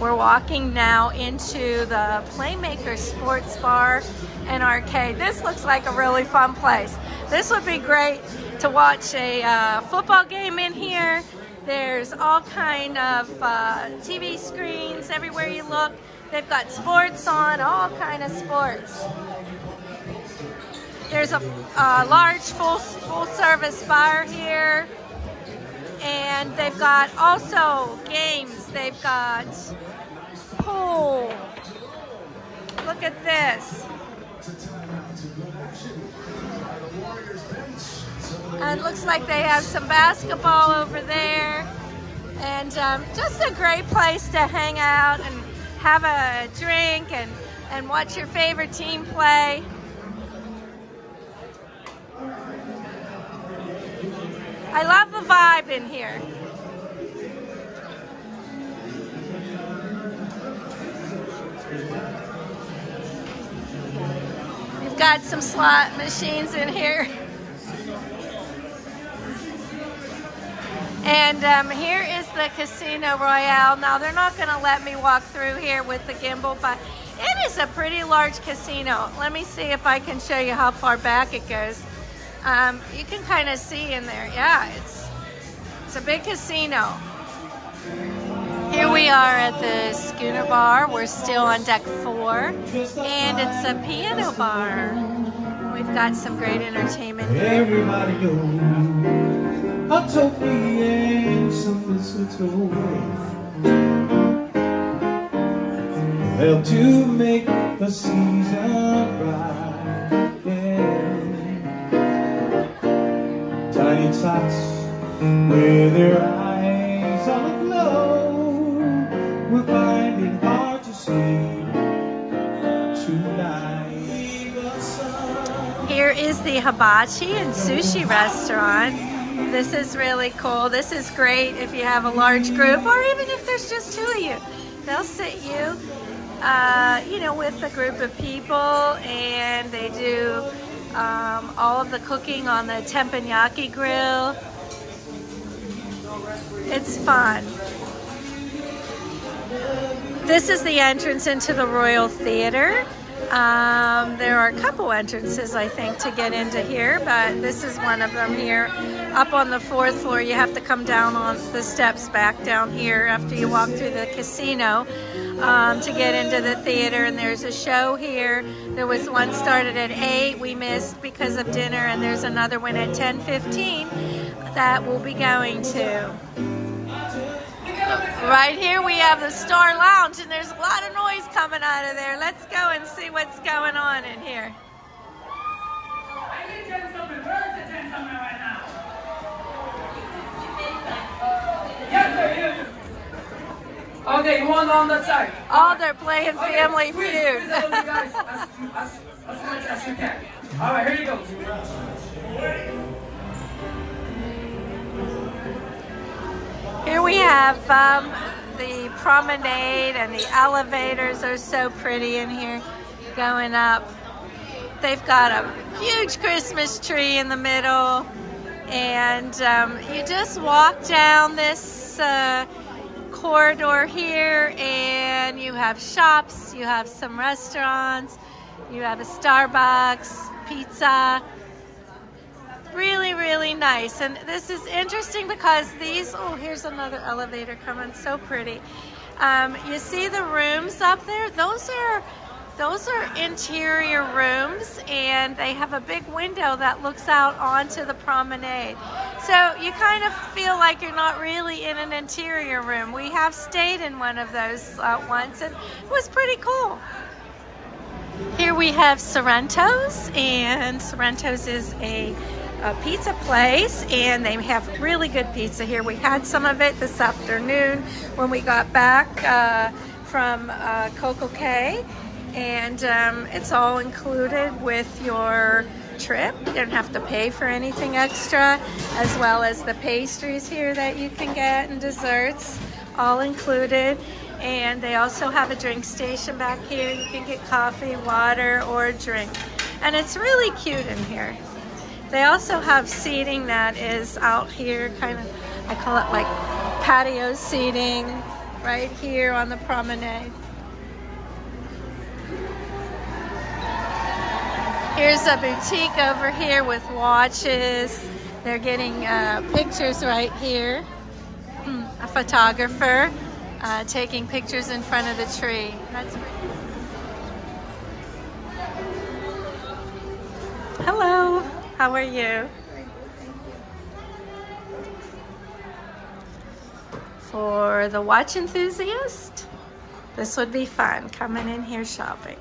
We're walking now into the Playmaker Sports Bar and Arcade. This looks like a really fun place. This would be great to watch a football game in here. There's all kind of TV screens everywhere you look. They've got sports on, all kind of sports. There's a large full service bar here. And they've got also games. They've got pool. Look at this. And it looks like they have some basketball over there. And just a great place to hang out and have a drink and watch your favorite team play. I love the vibe in here. We've got some slot machines in here. And here is the Casino Royale. Now, they're not going to let me walk through here with the gimbal, but it is a pretty large casino. Let me see if I can show you how far back it goes. You can kind of see in there. Yeah, it's a big casino. Here we are at the Schooner Bar. We're still on deck 4, and it's a piano bar. We've got some great entertainment here. Everybody knows Utopia and some mistletoe help to make the season bright. Yeah. Tiny tots with their eyes on the glow, will find it hard to sleep tonight. Here is the hibachi and sushi restaurant. This is really cool. This is great if you have a large group, or even if there's just 2 of you. They'll sit you, you know, with a group of people, and they do all of the cooking on the teppanyaki grill. It's fun. This is the entrance into the Royal Theater. There are a couple entrances, I think, to get into here, but this is one of them here. Up on the 4th floor, you have to come down on the steps back down here after you walk through the casino to get into the theater. And there's a show here. There was one started at 8, we missed because of dinner, and there's another one at 10:15 that we'll be going to. Right here we have the Star Lounge, and there's a lot of noise coming out of there. Let's go and see what's going on in here. I need gentlemen. Where's the gentleman right now? Yes, sir, yes. Okay, you want on that side. Oh, they're playing Family Squeeze Feud. the little guys as much as you can. All right, here you go. Here we have the promenade, and the elevators are so pretty in here going up. They've got a huge Christmas tree in the middle, and you just walk down this corridor here, and you have shops, you have some restaurants, you have a Starbucks, pizza. Really, really nice. And this is interesting because these, oh, here's another elevator coming, so pretty. You see the rooms up there? Those are interior rooms, and they have a big window that looks out onto the promenade. So you kind of feel like you're not really in an interior room. We have stayed in one of those once, and it was pretty cool. Here we have Sorrento's, and Sorrento's is a pizza place, and they have really good pizza here. We had some of it this afternoon when we got back from Coco Cay, and it's all included with your trip. You don't have to pay for anything extra, as well as the pastries here that you can get and desserts, all included. And they also have a drink station back here. You can get coffee, water, or a drink, and it's really cute in here. They also have seating that is out here, kind of, I call it like patio seating, right here on the promenade. Here's a boutique over here with watches. They're getting pictures right here. A photographer taking pictures in front of the tree. That's pretty. Hello. How are you? For the watch enthusiast, this would be fun, coming in here shopping.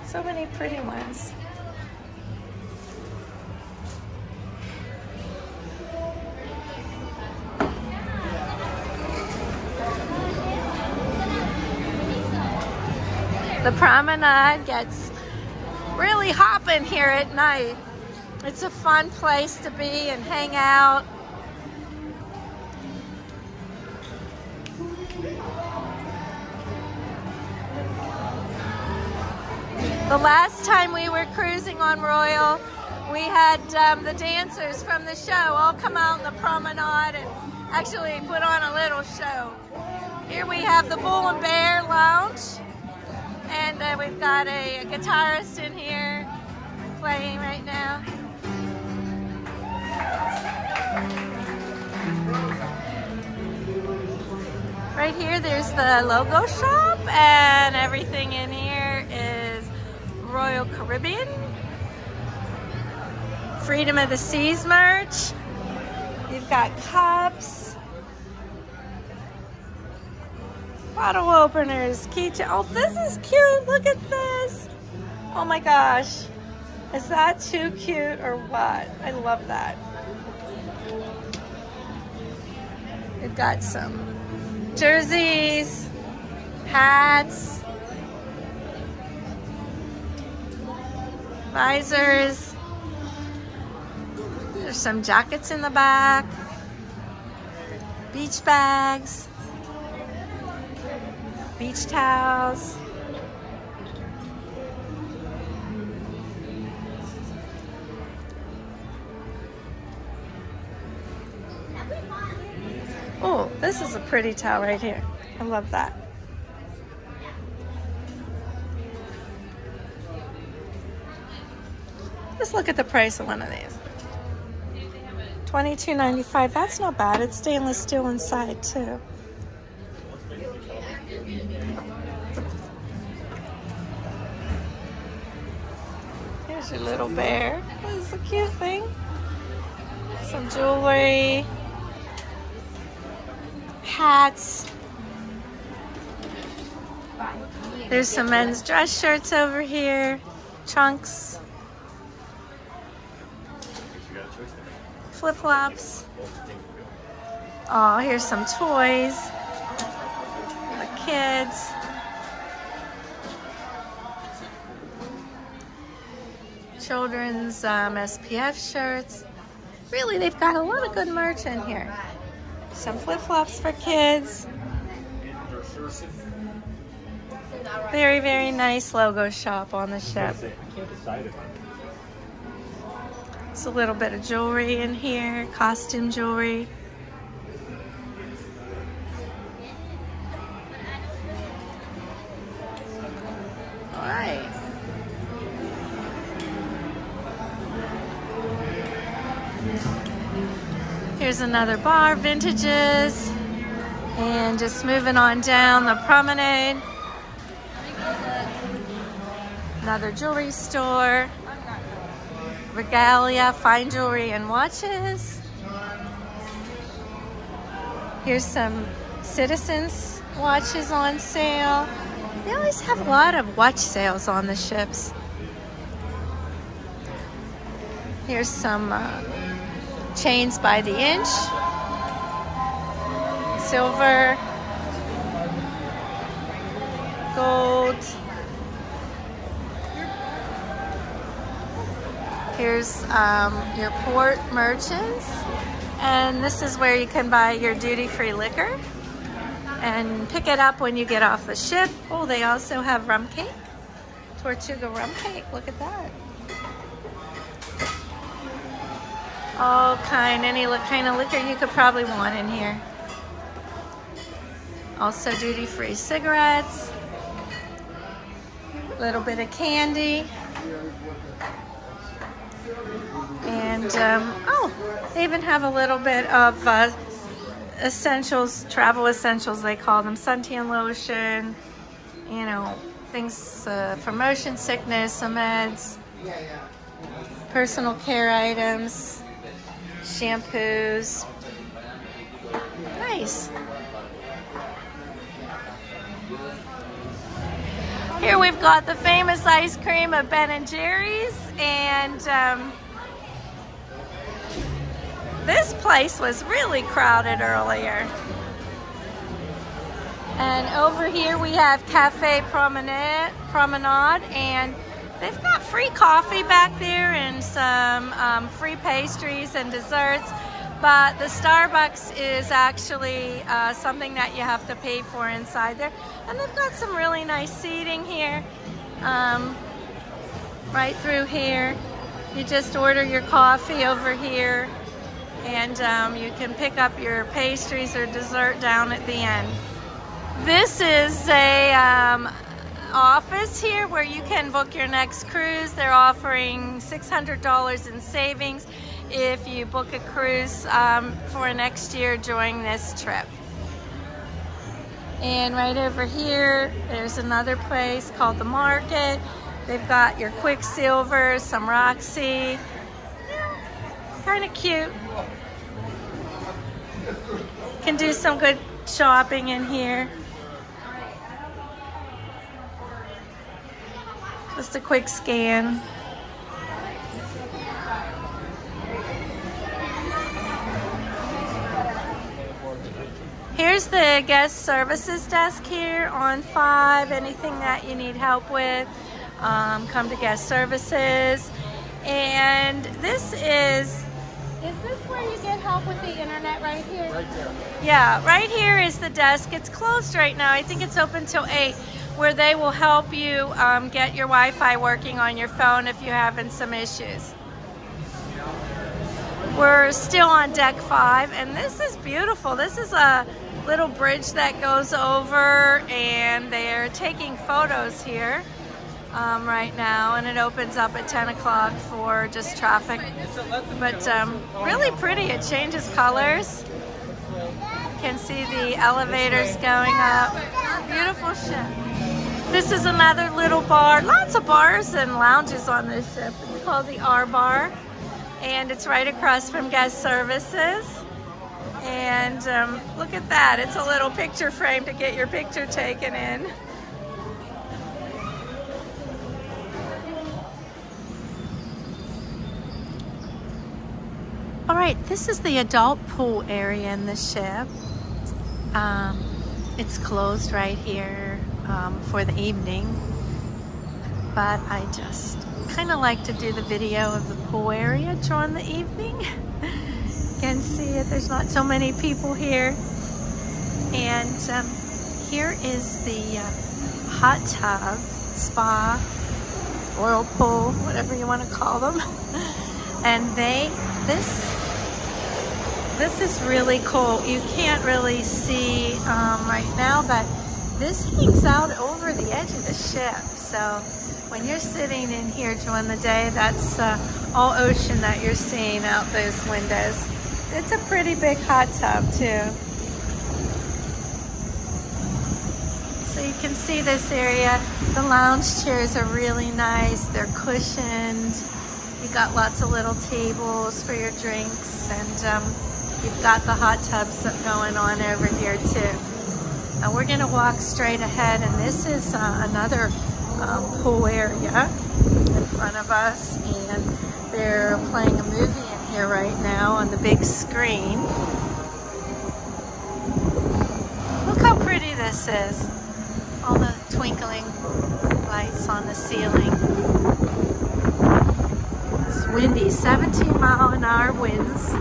So many pretty ones. The promenade gets really hopping here at night. It's a fun place to be and hang out. The last time we were cruising on Royal, we had the dancers from the show all come out in the promenade and actually put on a little show. Here we have the Bull and Bear Lounge. And we've got a guitarist in here playing right now. Right here, there's the logo shop, and everything in here is Royal Caribbean. Freedom of the Seas merch. You've got cups. Bottle openers, keychain. Oh, this is cute. Look at this. Oh my gosh. Is that too cute or what? I love that. We've got some jerseys, hats, visors. There's some jackets in the back, beach bags, beach towels. Oh, this is a pretty towel right here. I love that. Let's look at the price of one of these. $22.95. That's not bad. It's stainless steel inside too. Here's your little bear. This is a cute thing. Some jewelry. Hats. There's some men's dress shirts over here. Trunks. Flip-flops. Oh, here's some toys for the kids. Children's SPF shirts. Really, they've got a lot of good merch in here. Some flip-flops for kids. Very, very nice logo shop on the ship. There's a little bit of jewelry in here, costume jewelry. All right. Here's another bar, Vintages. And just moving on down the promenade. Another jewelry store. Regalia, fine jewelry and watches. Here's some Citizens watches on sale. They always have a lot of watch sales on the ships. Here's some chains by the inch. Silver. Gold. Here's your port merchants, and this is where you can buy your duty-free liquor and pick it up when you get off the ship. Oh, they also have rum cake, Tortuga rum cake. Look at that. All kind, any kind of liquor you could probably want in here. Also duty-free cigarettes, a little bit of candy. And, oh, they even have a little bit of essentials, travel essentials they call them, suntan lotion, you know, things for motion sickness, some meds, personal care items, shampoos. Nice. Here we've got the famous ice cream of Ben & Jerry's, and this place was really crowded earlier. And over here we have Cafe Promenade, and they've got free coffee back there and some free pastries and desserts. But the Starbucks is actually something that you have to pay for inside there. And they've got some really nice seating here, right through here. You just order your coffee over here, and you can pick up your pastries or dessert down at the end. This is a office here where you can book your next cruise. They're offering $600 in savings if you book a cruise for next year during this trip. And right over here, there's another place called the Market. They've got your Quicksilver, some Roxy. Yeah, kind of cute. Can do some good shopping in here. Just a quick scan. Here's the guest services desk here on 5. Anything that you need help with, come to guest services. And this is this where you get help with the internet right here? Right there. Yeah, right here is the desk. It's closed right now. I think it's open till 8, where they will help you get your Wi-Fi working on your phone if you're having some issues. We're still on deck 5, and this is beautiful. This is a little bridge that goes over, and they're taking photos here right now, and it opens up at 10 o'clock for just traffic. But really pretty. It changes colors. You can see the elevators going up. Beautiful ship. This is another little bar. Lots of bars and lounges on this ship. It's called the R Bar, and it's right across from guest services. And look at that. It's a little picture frame to get your picture taken in. All right, this is the adult pool area in the ship. It's closed right here for the evening, but I just kind of like to do the video of the pool area during the evening. You can see it, there's not so many people here. And here is the hot tub, spa, oil pool, whatever you want to call them. And this is really cool. You can't really see right now, but this hangs out over the edge of the ship. So when you're sitting in here during the day, that's all ocean that you're seeing out those windows. It's a pretty big hot tub too. So you can see this area. The lounge chairs are really nice. They're cushioned. You got lots of little tables for your drinks, and you've got the hot tubs going on over here too. Now we're gonna walk straight ahead, and this is another pool area in front of us, and they're playing a movie in here right now on the big screen. Look how pretty this is. All the twinkling lights on the ceiling. It's windy, 17-mile-an-hour winds.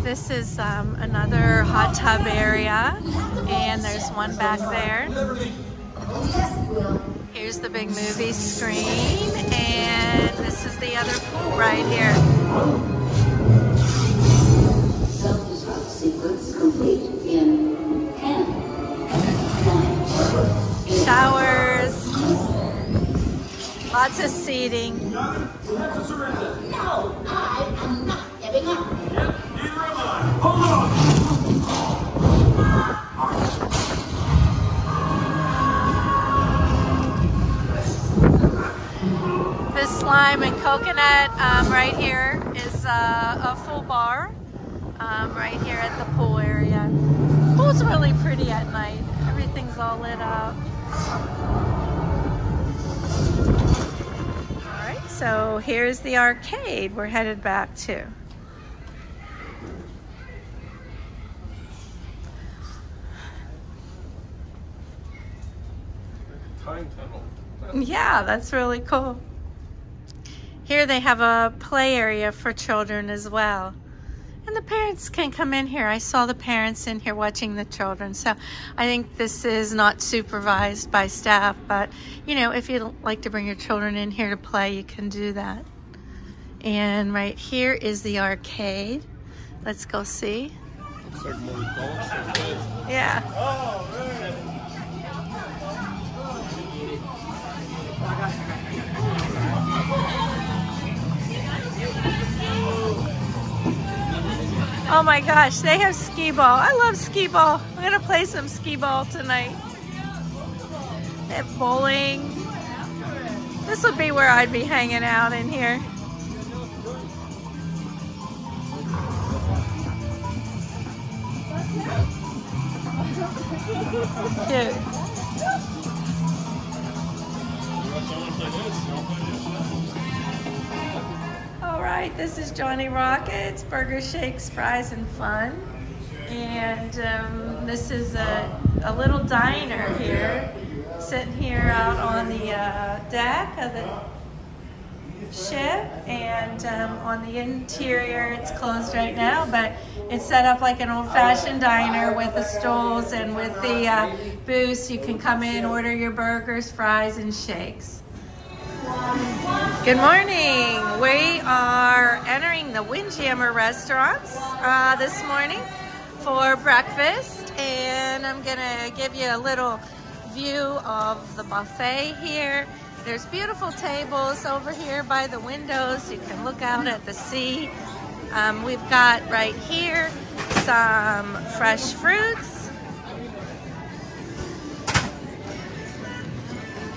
This is another hot tub area, and there's one back there. Here's the big movie screen, and this is the other pool right here. Self-destruct sequence complete in 10, 9, Showers, lots of seating. No, I am not giving up. Hold on! This slime and coconut right here is a full bar right here at the pool area. Pool's really pretty at night. Everything's all lit up. All right, so here's the arcade we're headed back to. Time tunnel. Yeah, that's really cool. Here they have a play area for children as well. And the parents can come in here. I saw the parents in here watching the children. So I think this is not supervised by staff, but you know, if you'd like to bring your children in here to play, you can do that. And right here is the arcade. Let's go see. Looks like more adults than kids. Yeah. Oh, man. Oh my gosh, they have skee ball. I love skee ball. I'm gonna play some skee ball tonight. At bowling. This would be where I'd be hanging out in here. Cute. All right, this is Johnny Rockets, Burger, Shakes, Fries, and Fun. And this is a little diner here, sitting here out on the deck of the ship. And on the interior, it's closed right now, but it's set up like an old-fashioned diner with the stools and with the booths. You can come in, order your burgers, fries, and shakes. Good morning. We are entering the Windjammer restaurants this morning for breakfast, and I'm gonna give you a little view of the buffet here. There's beautiful tables over here by the windows. You can look out at the sea. We've got right here some fresh fruits.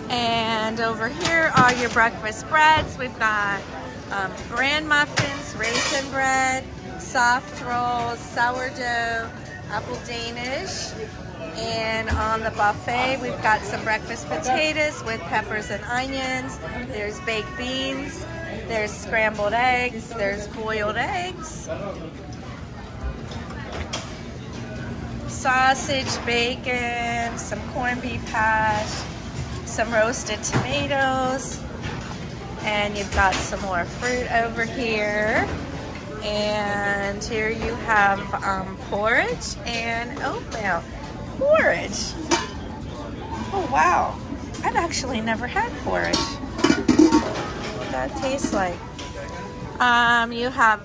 And over here are your breakfast breads. We've got bran muffins, raisin bread, soft rolls, sourdough, apple Danish. And on the buffet, we've got some breakfast potatoes with peppers and onions. There's baked beans. There's scrambled eggs. There's boiled eggs. Sausage, bacon, some corned beef hash, some roasted tomatoes. And you've got some more fruit over here. And here you have porridge and oatmeal. Porridge. Oh wow, I've actually never had porridge. What that tastes like. You have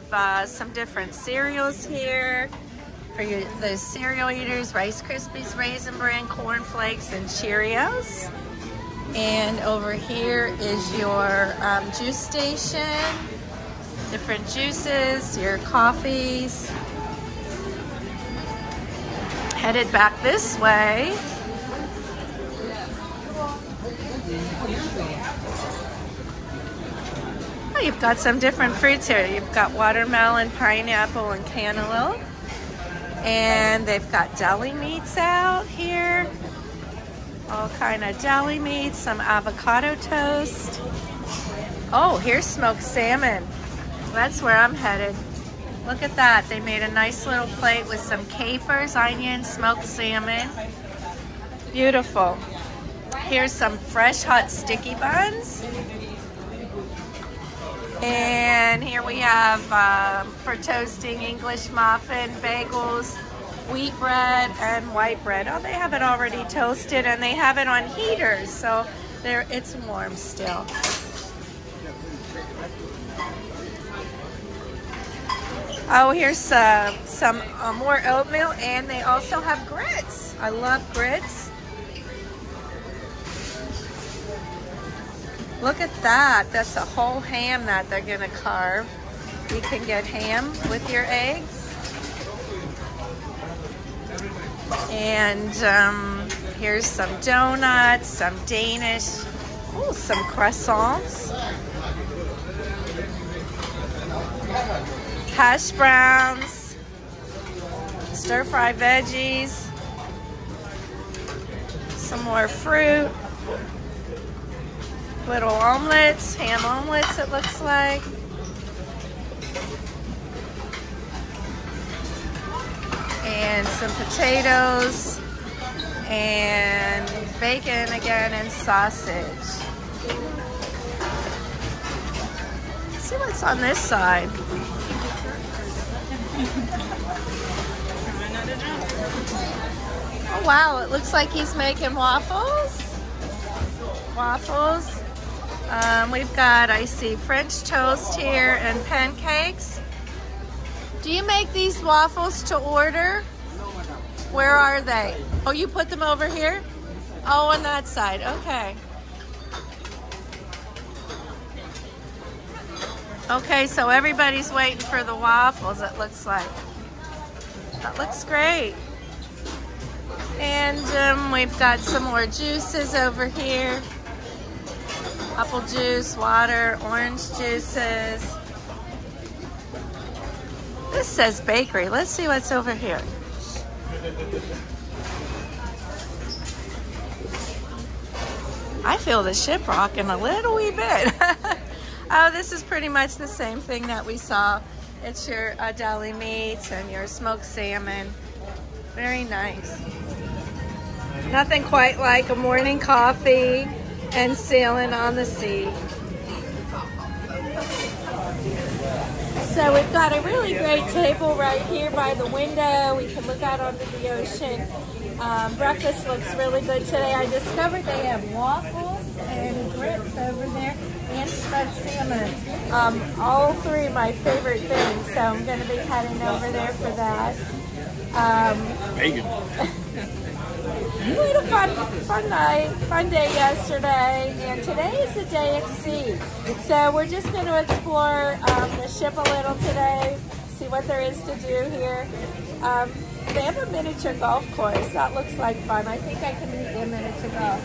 some different cereals here for the cereal eaters: Rice Krispies, Raisin Bran, Corn Flakes, and Cheerios. And over here is your juice station. Different juices, your coffees. Headed back this way. Oh, you've got some different fruits here. You've got watermelon, pineapple, and cantaloupe. And they've got deli meats out here. All kind of deli meats, some avocado toast. Oh, here's smoked salmon. That's where I'm headed. Look at that. They made a nice little plate with some capers, onions, smoked salmon. Beautiful. Here's some fresh hot sticky buns. And here we have for toasting English muffin, bagels, wheat bread, and white bread. Oh, they have it already toasted and they have it on heaters, so it's warm still. Oh, here's some more oatmeal, and they also have grits. I love grits. Look at that. That's a whole ham that they're gonna carve. You can get ham with your eggs. And here's some donuts, some Danish, oh, some croissants. Hash browns, stir-fry veggies, some more fruit, little omelets, ham omelets it looks like. And some potatoes, and bacon again, and sausage. Let's see what's on this side. Oh wow, it looks like he's making waffles. Waffles. We've got, I see, French toast here and pancakes. Do you make these waffles to order? Where are they? Oh, you put them over here? Oh, on that side, okay. Okay, so everybody's waiting for the waffles, it looks like. That looks great. And we've got some more juices over here. Apple juice, water, orange juices. This says bakery. Let's see what's over here. I feel the ship rocking a little wee bit. Oh, this is pretty much the same thing that we saw. It's your deli meats and your smoked salmon. Very nice. Nothing quite like a morning coffee and sailing on the sea. So we've got a really great table right here by the window. We can look out onto the ocean. Breakfast looks really good today. I discovered they have waffles and grits over there and smoked salmon. All three of my favorite things, so I'm going to be heading over there for that. Bacon. We had a fun night, fun day yesterday, and today is the day at sea. So we're just going to explore the ship a little today, see what there is to do here. They have a miniature golf course. That looks like fun. I think I can beat them miniature golf.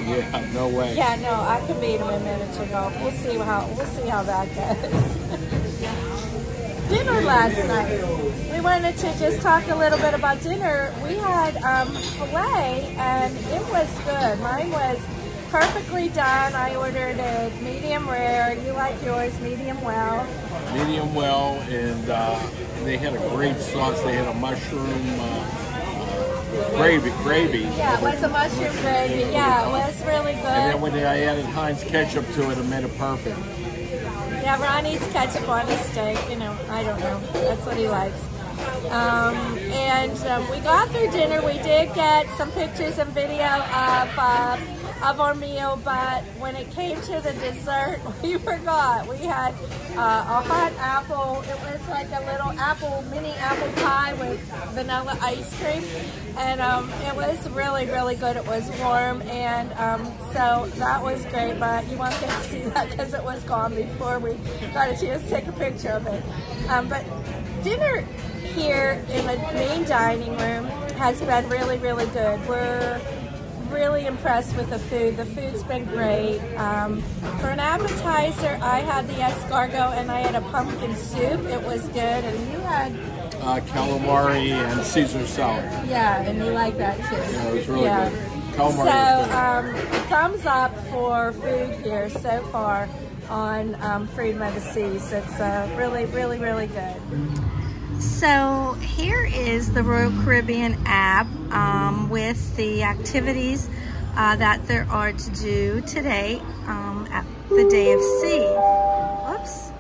Yeah, no way. Yeah, no, I can beat them in miniature golf. We'll see how that goes. Dinner last night. We wanted to just talk a little bit about dinner. We had filet, and it was good. Mine was perfectly done. I ordered it medium rare. You like yours medium well? Medium well, and they had a great sauce. They had a mushroom gravy. Yeah, it was a mushroom gravy. Yeah, it was really good. And then when I added Heinz ketchup to it, it made it perfect. Yeah, Ron eats ketchup on his steak. You know, I don't know. That's what he likes. We got through dinner. We did get some pictures and video of our meal, but when it came to the dessert, we forgot. We had a hot apple. It was like a little mini apple pie with vanilla ice cream, and it was really, really good. It was warm, and so that was great, but you won't get to see that because it was gone before we got a chance to take a picture of it. But dinner here in the main dining room has been really, really good. We're really impressed with the food. The food's been great. For an appetizer, I had the escargot and I had a pumpkin soup. It was good, and you had Calamari and Caesar salad. Yeah, and you like that too. Yeah, it was really good. Calamari So, was good. thumbs up for food here so far on Freedom of the Seas. It's really, really, really good. So here is the Royal Caribbean app with the activities that there are to do today at the Day of Sea. Whoops.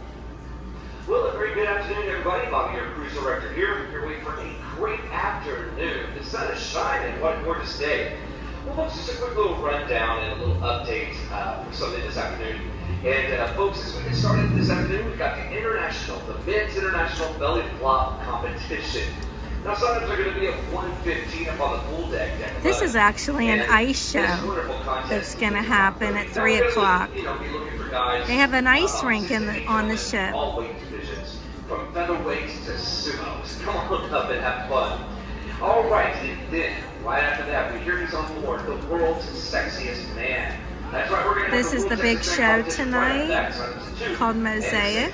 Well, a very good afternoon, everybody. Bobby, your cruise director here. You're waiting for a great afternoon. The sun is shining. What a gorgeous day. Well, folks, just a quick little rundown and a little update for something this afternoon. And folks, as we get started this afternoon, we've got the men's international belly flop competition. Now, sign-ups are going to be at 1:15 up on the pool deck. This is actually an ice show that's going to happen at 3 o'clock. They have an ice rink on the ship. All weight divisions, from featherweights to sumos. Come on up and have fun. All right, and then right after that, we hear he's on board, the world's sexiest man. That's right, we're gonna This is the big show tonight called Mosaic.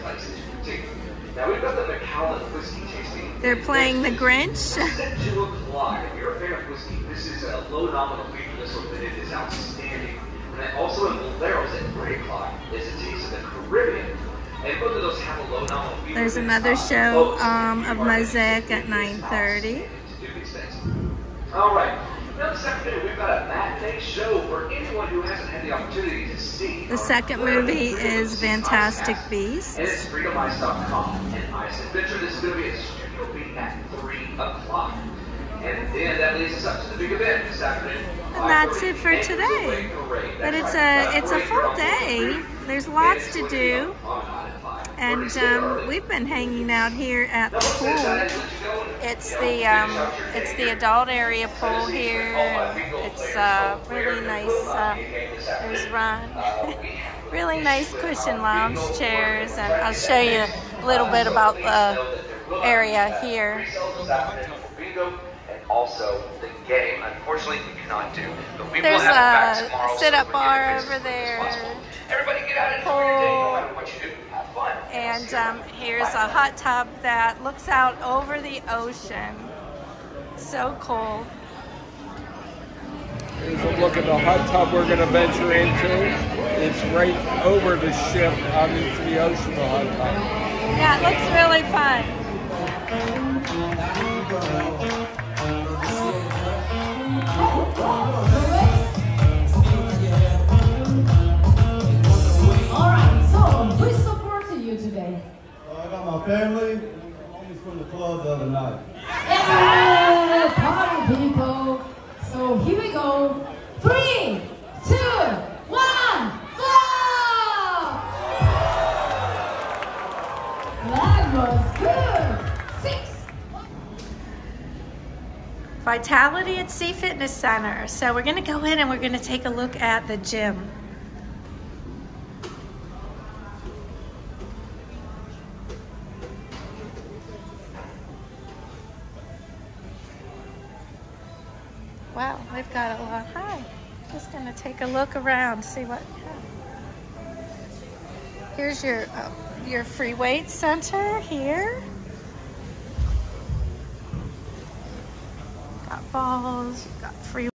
Now we've got the Macallan whiskey tasting. They're playing the Grinch. At 2 o'clock. If you're a fan of whiskey, this is a low nominal fee for this one, but it is outstanding. And then also in Boleros at 3 o'clock is a taste of the Caribbean. And both of those have a low nominal fee. There's another show of Mosaic at 9:30. All right. Now this afternoon, we've got a matinee show for anyone who hasn't had the opportunity to see. The second movie is Fantastic Beasts. And it's freedomice.com and Ice Adventure. This is going to be a studio beat at 3 o'clock. And then that leads us up to the big event this afternoon. And that's it for today. But it's a full day. There's lots to do. And we've been hanging out here at the pool. It's the adult area pool here. It's really nice. There's Ron. Really nice cushion lounge chairs, and I'll show you a little bit about the area here. Also, the game, unfortunately, we cannot do, but we There's will have it back tomorrow. a sit-up so bar over there. Everybody get out and enjoy your day, no matter what you do. Have fun. And here's a hot tub that looks out over the ocean. So cool. Here's a look at the hot tub we're going to venture into. It's right over the ship out into the ocean, the hot tub. Yeah, it looks really fun. Alright, so who supported you today? I got my family, homies from the club the other night. Yeah, party people. So here we go. 3, 2, 1, go! That was good. 6. Vitality at Sea Fitness Center. So we're going to go in and we're going to take a look at the gym. Wow, they've got a lot. Hi, just gonna take a look around, see what. Here's your free weight center here. Got balls. You've got free.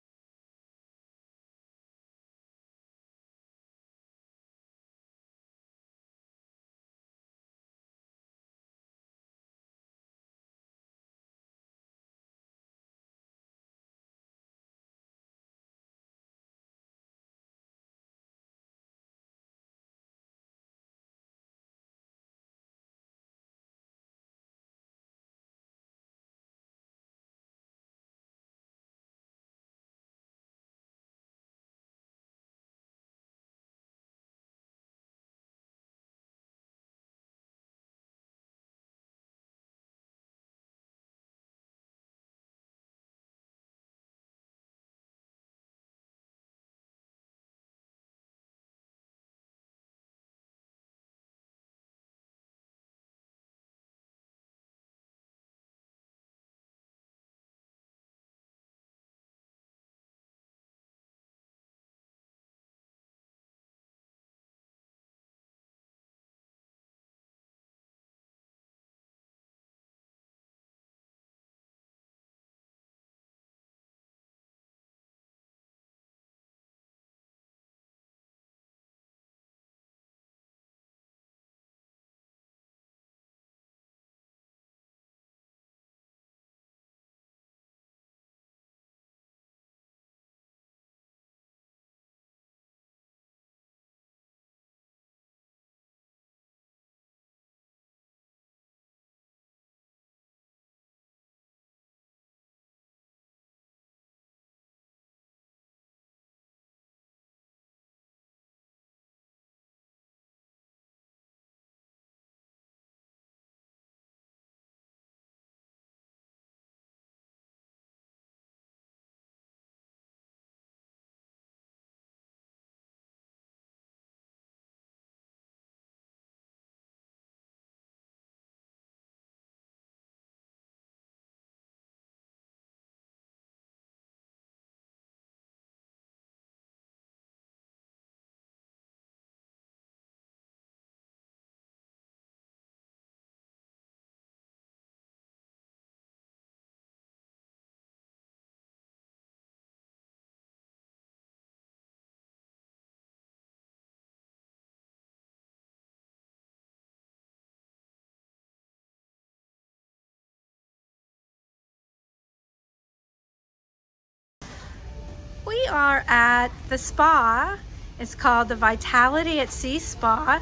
We are at the spa. It's called the Vitality at Sea Spa,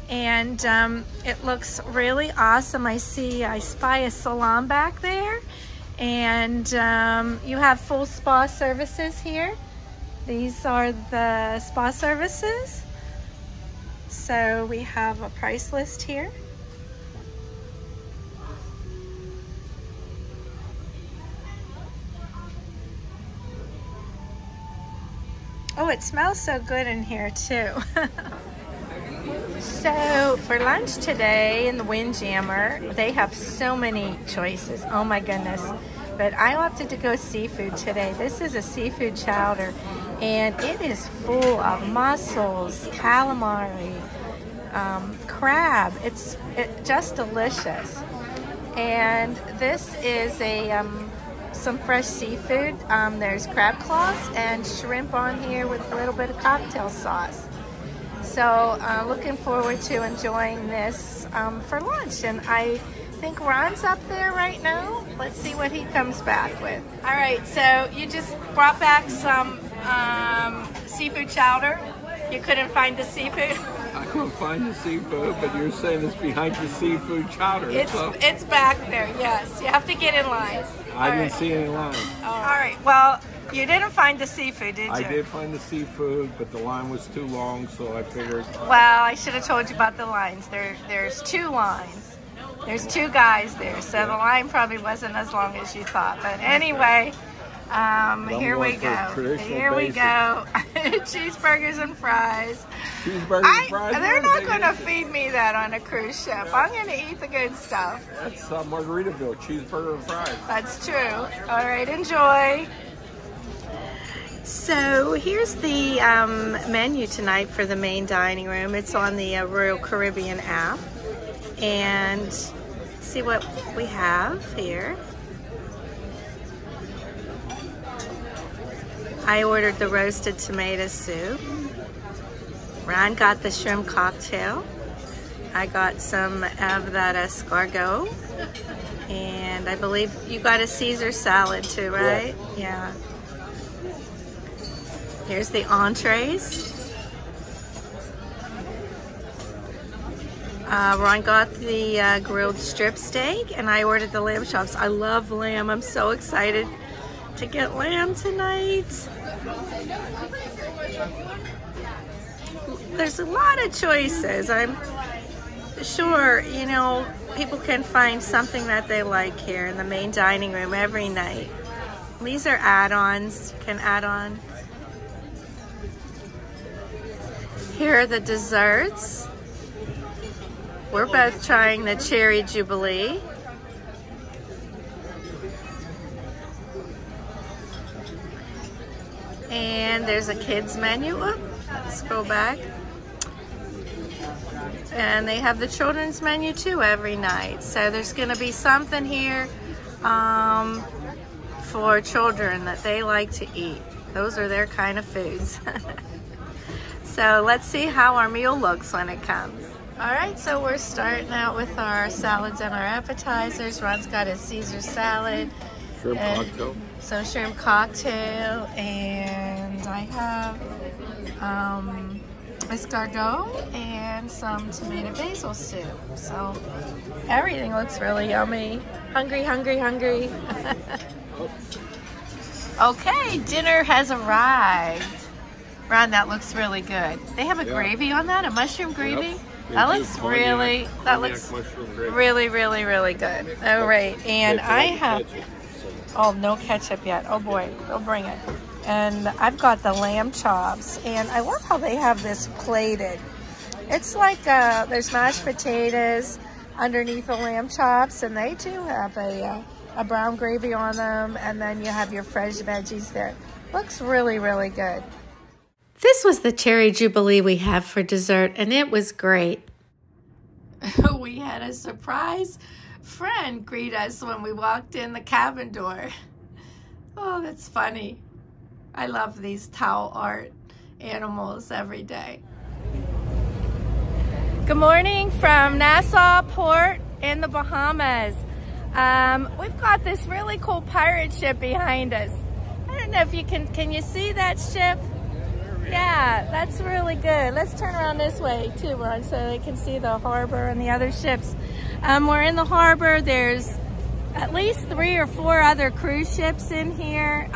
and it looks really awesome. I spy a salon back there, and you have full spa services here. These are the spa services. So we have a price list here. Oh, it smells so good in here too. So for lunch today in the Windjammer, they have so many choices. Oh my goodness. but I opted to go seafood today. This is a seafood chowder, and it is full of mussels, calamari, crab. It's just delicious. And this is a some fresh seafood. There's crab claws and shrimp on here with a little bit of cocktail sauce. So looking forward to enjoying this for lunch. And I think Ron's up there right now. Let's see what he comes back with. All right, so you just brought back some seafood chowder. You couldn't find the seafood? I couldn't find the seafood, but you're saying it's behind the seafood chowder. It's back there, yes. You have to get in line. I didn't see any line. Oh. All right, well, you didn't find the seafood, did you? I did find the seafood, but the line was too long, so I figured... Well, I should have told you about the lines. There's 2 lines. There's 2 guys there, so the line probably wasn't as long as you thought. But anyway, here we go. Here we go. Cheeseburgers and fries. Cheeseburgers and fries? They're not going to feed me that on a cruise ship. I'm going to eat the good stuff. That's Margaritaville, cheeseburger and fries. That's true. All right, enjoy. So here's the menu tonight for the main dining room. It's on the Royal Caribbean app. And see what we have here. I ordered the roasted tomato soup. Ron got the shrimp cocktail. I got some of that escargot. And I believe you got a Caesar salad too, right? Yeah. Here's the entrees. Ron got the grilled strip steak, and I ordered the lamb chops. I love lamb. I'm so excited to get lamb tonight. There's a lot of choices. I'm sure, you know, people can find something that they like here in the main dining room every night. These are add-ons. You can add on. Here are the desserts. We're both trying the Cherry Jubilee. And there's a kids menu. Oh, scroll back. And they have the children's menu too every night. So there's gonna be something here for children that they like to eat. Those are their kind of foods. So let's see how our meal looks when it comes. All right, so we're starting out with our salads and our appetizers. Ron's got his Caesar salad. Shrimp cocktail. So shrimp cocktail, and I have escargot and some tomato basil soup. So everything looks really yummy. Hungry, hungry, hungry. Okay, dinner has arrived. Ron, that looks really good. They have a gravy on that, a mushroom gravy? Yep. That looks really, really, really, really good. All right, and I have, oh, no ketchup yet. Oh boy, they'll bring it. And I've got the lamb chops, and I love how they have this plated. It's like there's mashed potatoes underneath the lamb chops, and they too have a brown gravy on them, and then you have your fresh veggies there. Looks really, really good. This was the Cherry Jubilee we have for dessert, and it was great. We had a surprise friend greet us when we walked in the cabin door. Oh, that's funny. I love these towel art animals every day. Good morning from Nassau Port in the Bahamas. We've got this really cool pirate ship behind us. I don't know if you can you see that ship? Yeah, that's really good. Let's turn around this way too, Ron, so they can see the harbor and the other ships. We're in the harbor. There's at least 3 or 4 other cruise ships in here.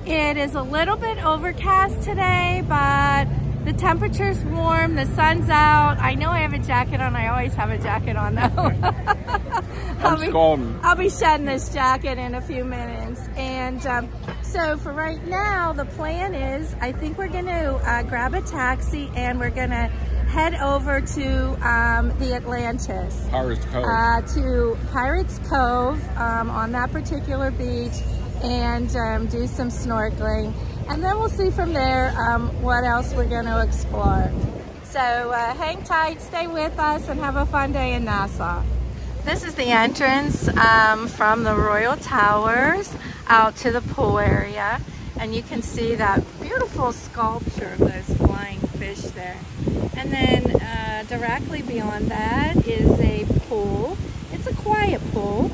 It is a little bit overcast today, but the temperature's warm, the sun's out. I know I have a jacket on. I always have a jacket on though. I'll be shedding this jacket in a few minutes. And so for right now, the plan is, I think we're gonna grab a taxi, and we're gonna head over to the Atlantis. Pirates Cove. To Pirates Cove on that particular beach and do some snorkeling. And then we'll see from there what else we're going to explore. So hang tight, stay with us, and have a fun day in Nassau. This is the entrance from the Royal Towers out to the pool area. And you can see that beautiful sculpture of those flying fish there. And then directly beyond that is a pool. It's a quiet pool,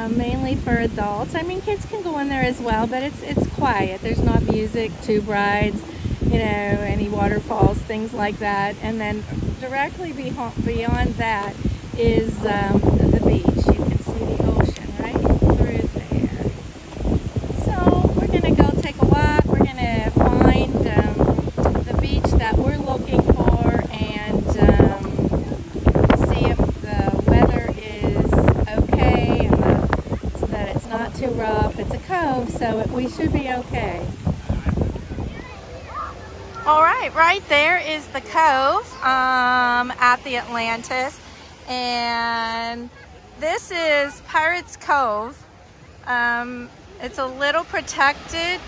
mainly for adults. I mean, kids can go in there as well, but it's quiet. There's not music, tube rides, you know, any waterfalls, things like that. And then directly beyond that is the beach. You can see the ocean right through there. So we're gonna go take a walk. We're gonna find the beach that we're looking for and see if the weather is okay and so that it's not too rough. It's a cove, so we should be okay. All right, right there is the cove at the Atlantis, and this is Pirates Cove. It's a little protected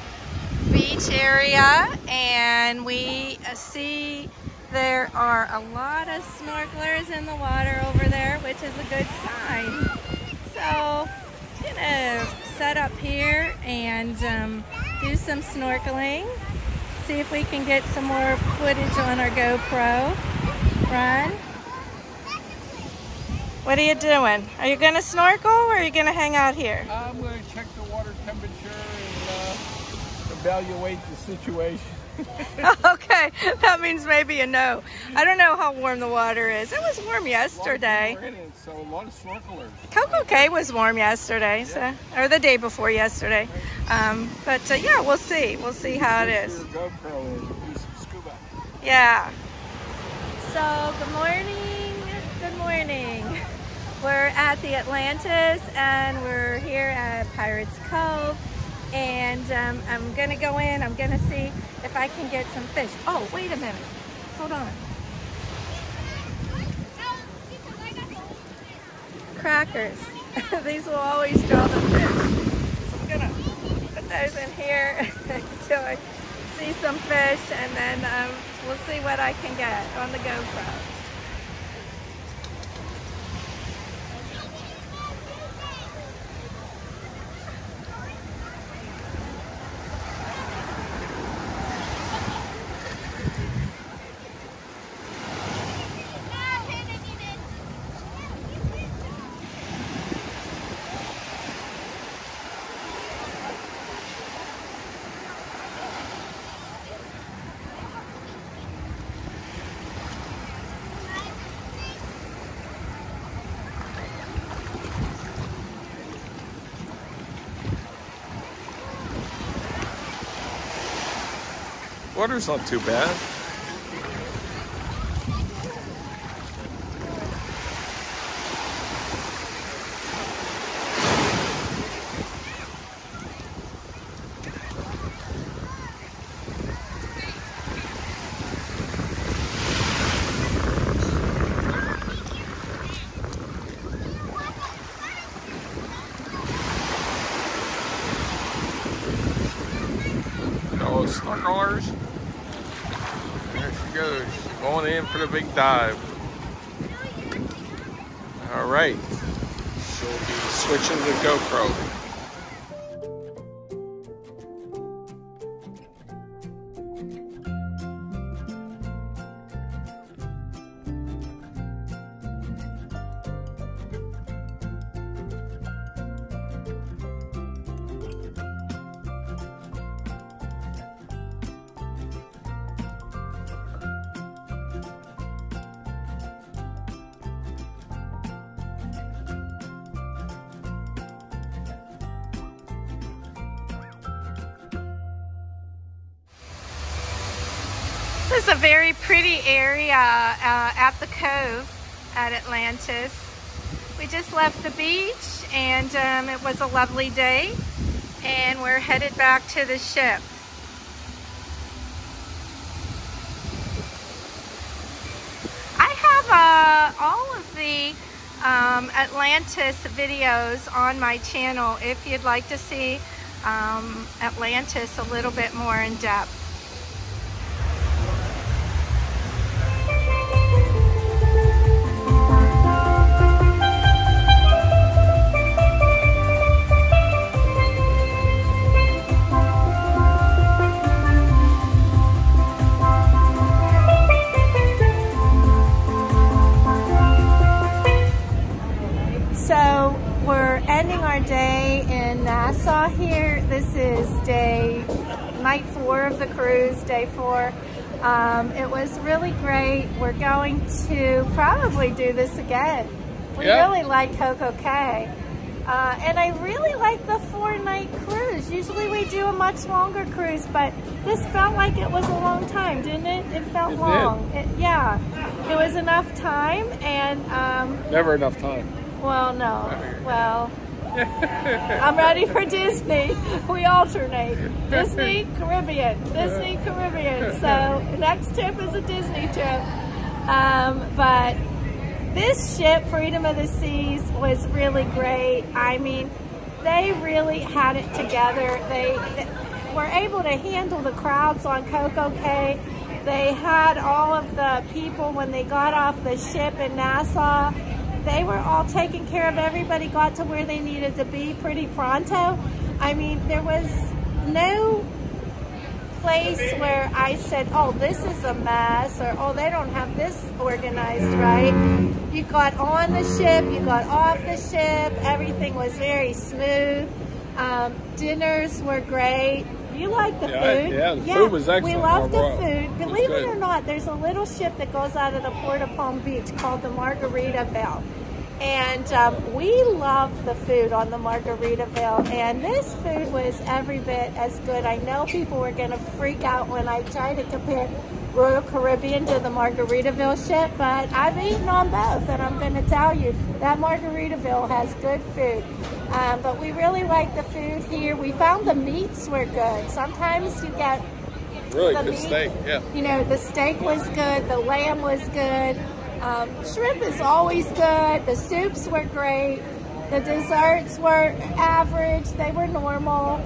beach area, and we see there are a lot of snorkelers in the water over there, which is a good sign. So I'm gonna set up here and do some snorkeling. See if we can get some more footage on our GoPro. Run. What are you doing? Are you going to snorkel or are you going to hang out here? I'm going to check the water temperature and evaluate the situation. Okay, that means maybe a no. I don't know how warm the water is. It was warm yesterday. So a lot of snorkelers. Coco Cay was warm yesterday, so, or the day before yesterday. But yeah, we'll see. We'll see how it is. GoPro and do some scuba. Yeah. So good morning. Good morning. We're at the Atlantis and we're here at Pirates Cove. And I'm gonna go in. I'm gonna see if I can get some fish. Oh, wait a minute. Hold on. Crackers. These will always draw the fish. So I'm gonna put those in here until I see some fish, and then we'll see what I can get on the GoPro. Water's not too bad. Oh, snorkelers. There she goes, going in for the big dive. All right, she'll be switching to GoPro. This is a very pretty area at the cove at Atlantis. We just left the beach and it was a lovely day, and we're headed back to the ship. all of the Atlantis videos on my channel if you'd like to see Atlantis a little bit more in depth. So we're ending our day in Nassau here. This is night 4 of the cruise, day 4. It was really great. We're going to probably do this again. We really like Coco Cay. And I really like the 4-night cruise. Usually we do a much longer cruise, but this felt like it was a long time, didn't it? It felt long. Yeah, it was enough time, and never enough time. Well, no. Well, I'm ready for Disney. We alternate. Disney, Caribbean. Disney, Caribbean. So next trip is a Disney trip. But this ship, Freedom of the Seas, was really great. I mean, they really had it together. They were able to handle the crowds on Coco Cay. They had all of the people when they got off the ship in Nassau. They were all taking care of. Everybody got to where they needed to be pretty pronto. I mean, there was no place where I said, oh, this is a mess, or oh, they don't have this organized right. You got on the ship, you got off the ship, everything was very smooth. Dinners were great. You like the food? Yeah, the food was excellent. We love the food. Believe it or not, there's a little ship that goes out of the Port of Palm Beach called the Margaritaville. And we love the food on the Margaritaville. And this food was every bit as good. I know people were going to freak out when I try to compare Royal Caribbean to the Margaritaville ship, but I've eaten on both, and I'm going to tell you that Margaritaville has good food. But we really like the food here. We found the meats were good. Sometimes you get really the good meat, steak, yeah. You know, the steak was good, the lamb was good. Shrimp is always good. The soups were great. The desserts were average. They were normal.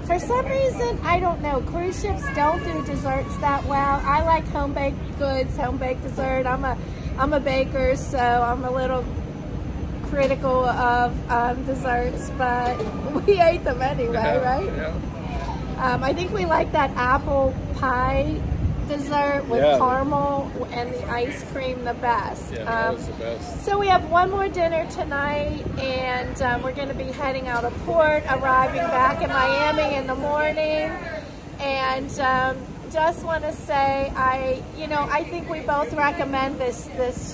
For some reason, I don't know, cruise ships don't do desserts that well. I like home-baked goods, home-baked dessert. I'm a baker, so I'm a little critical of desserts, but we ate them anyway, right? Yeah. I think we like that apple pie dessert with caramel and the ice cream the best. Yeah, that was the best. So we have one more dinner tonight, and we're going to be heading out of port, arriving back in Miami in the morning. And just want to say, I think we both recommend this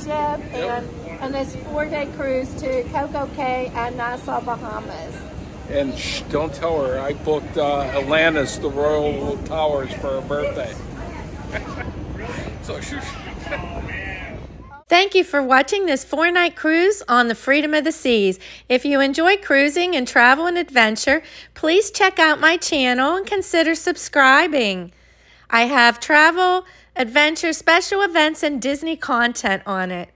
ship and this 4-day cruise to Coco Cay and Nassau, Bahamas. And don't tell her I booked Atlantis, the Royal Towers, for her birthday. So Thank you for watching this 4-night cruise on the Freedom of the Seas. If you enjoy cruising and travel and adventure, please check out my channel and consider subscribing. I have travel, adventure, special events, and Disney content on it.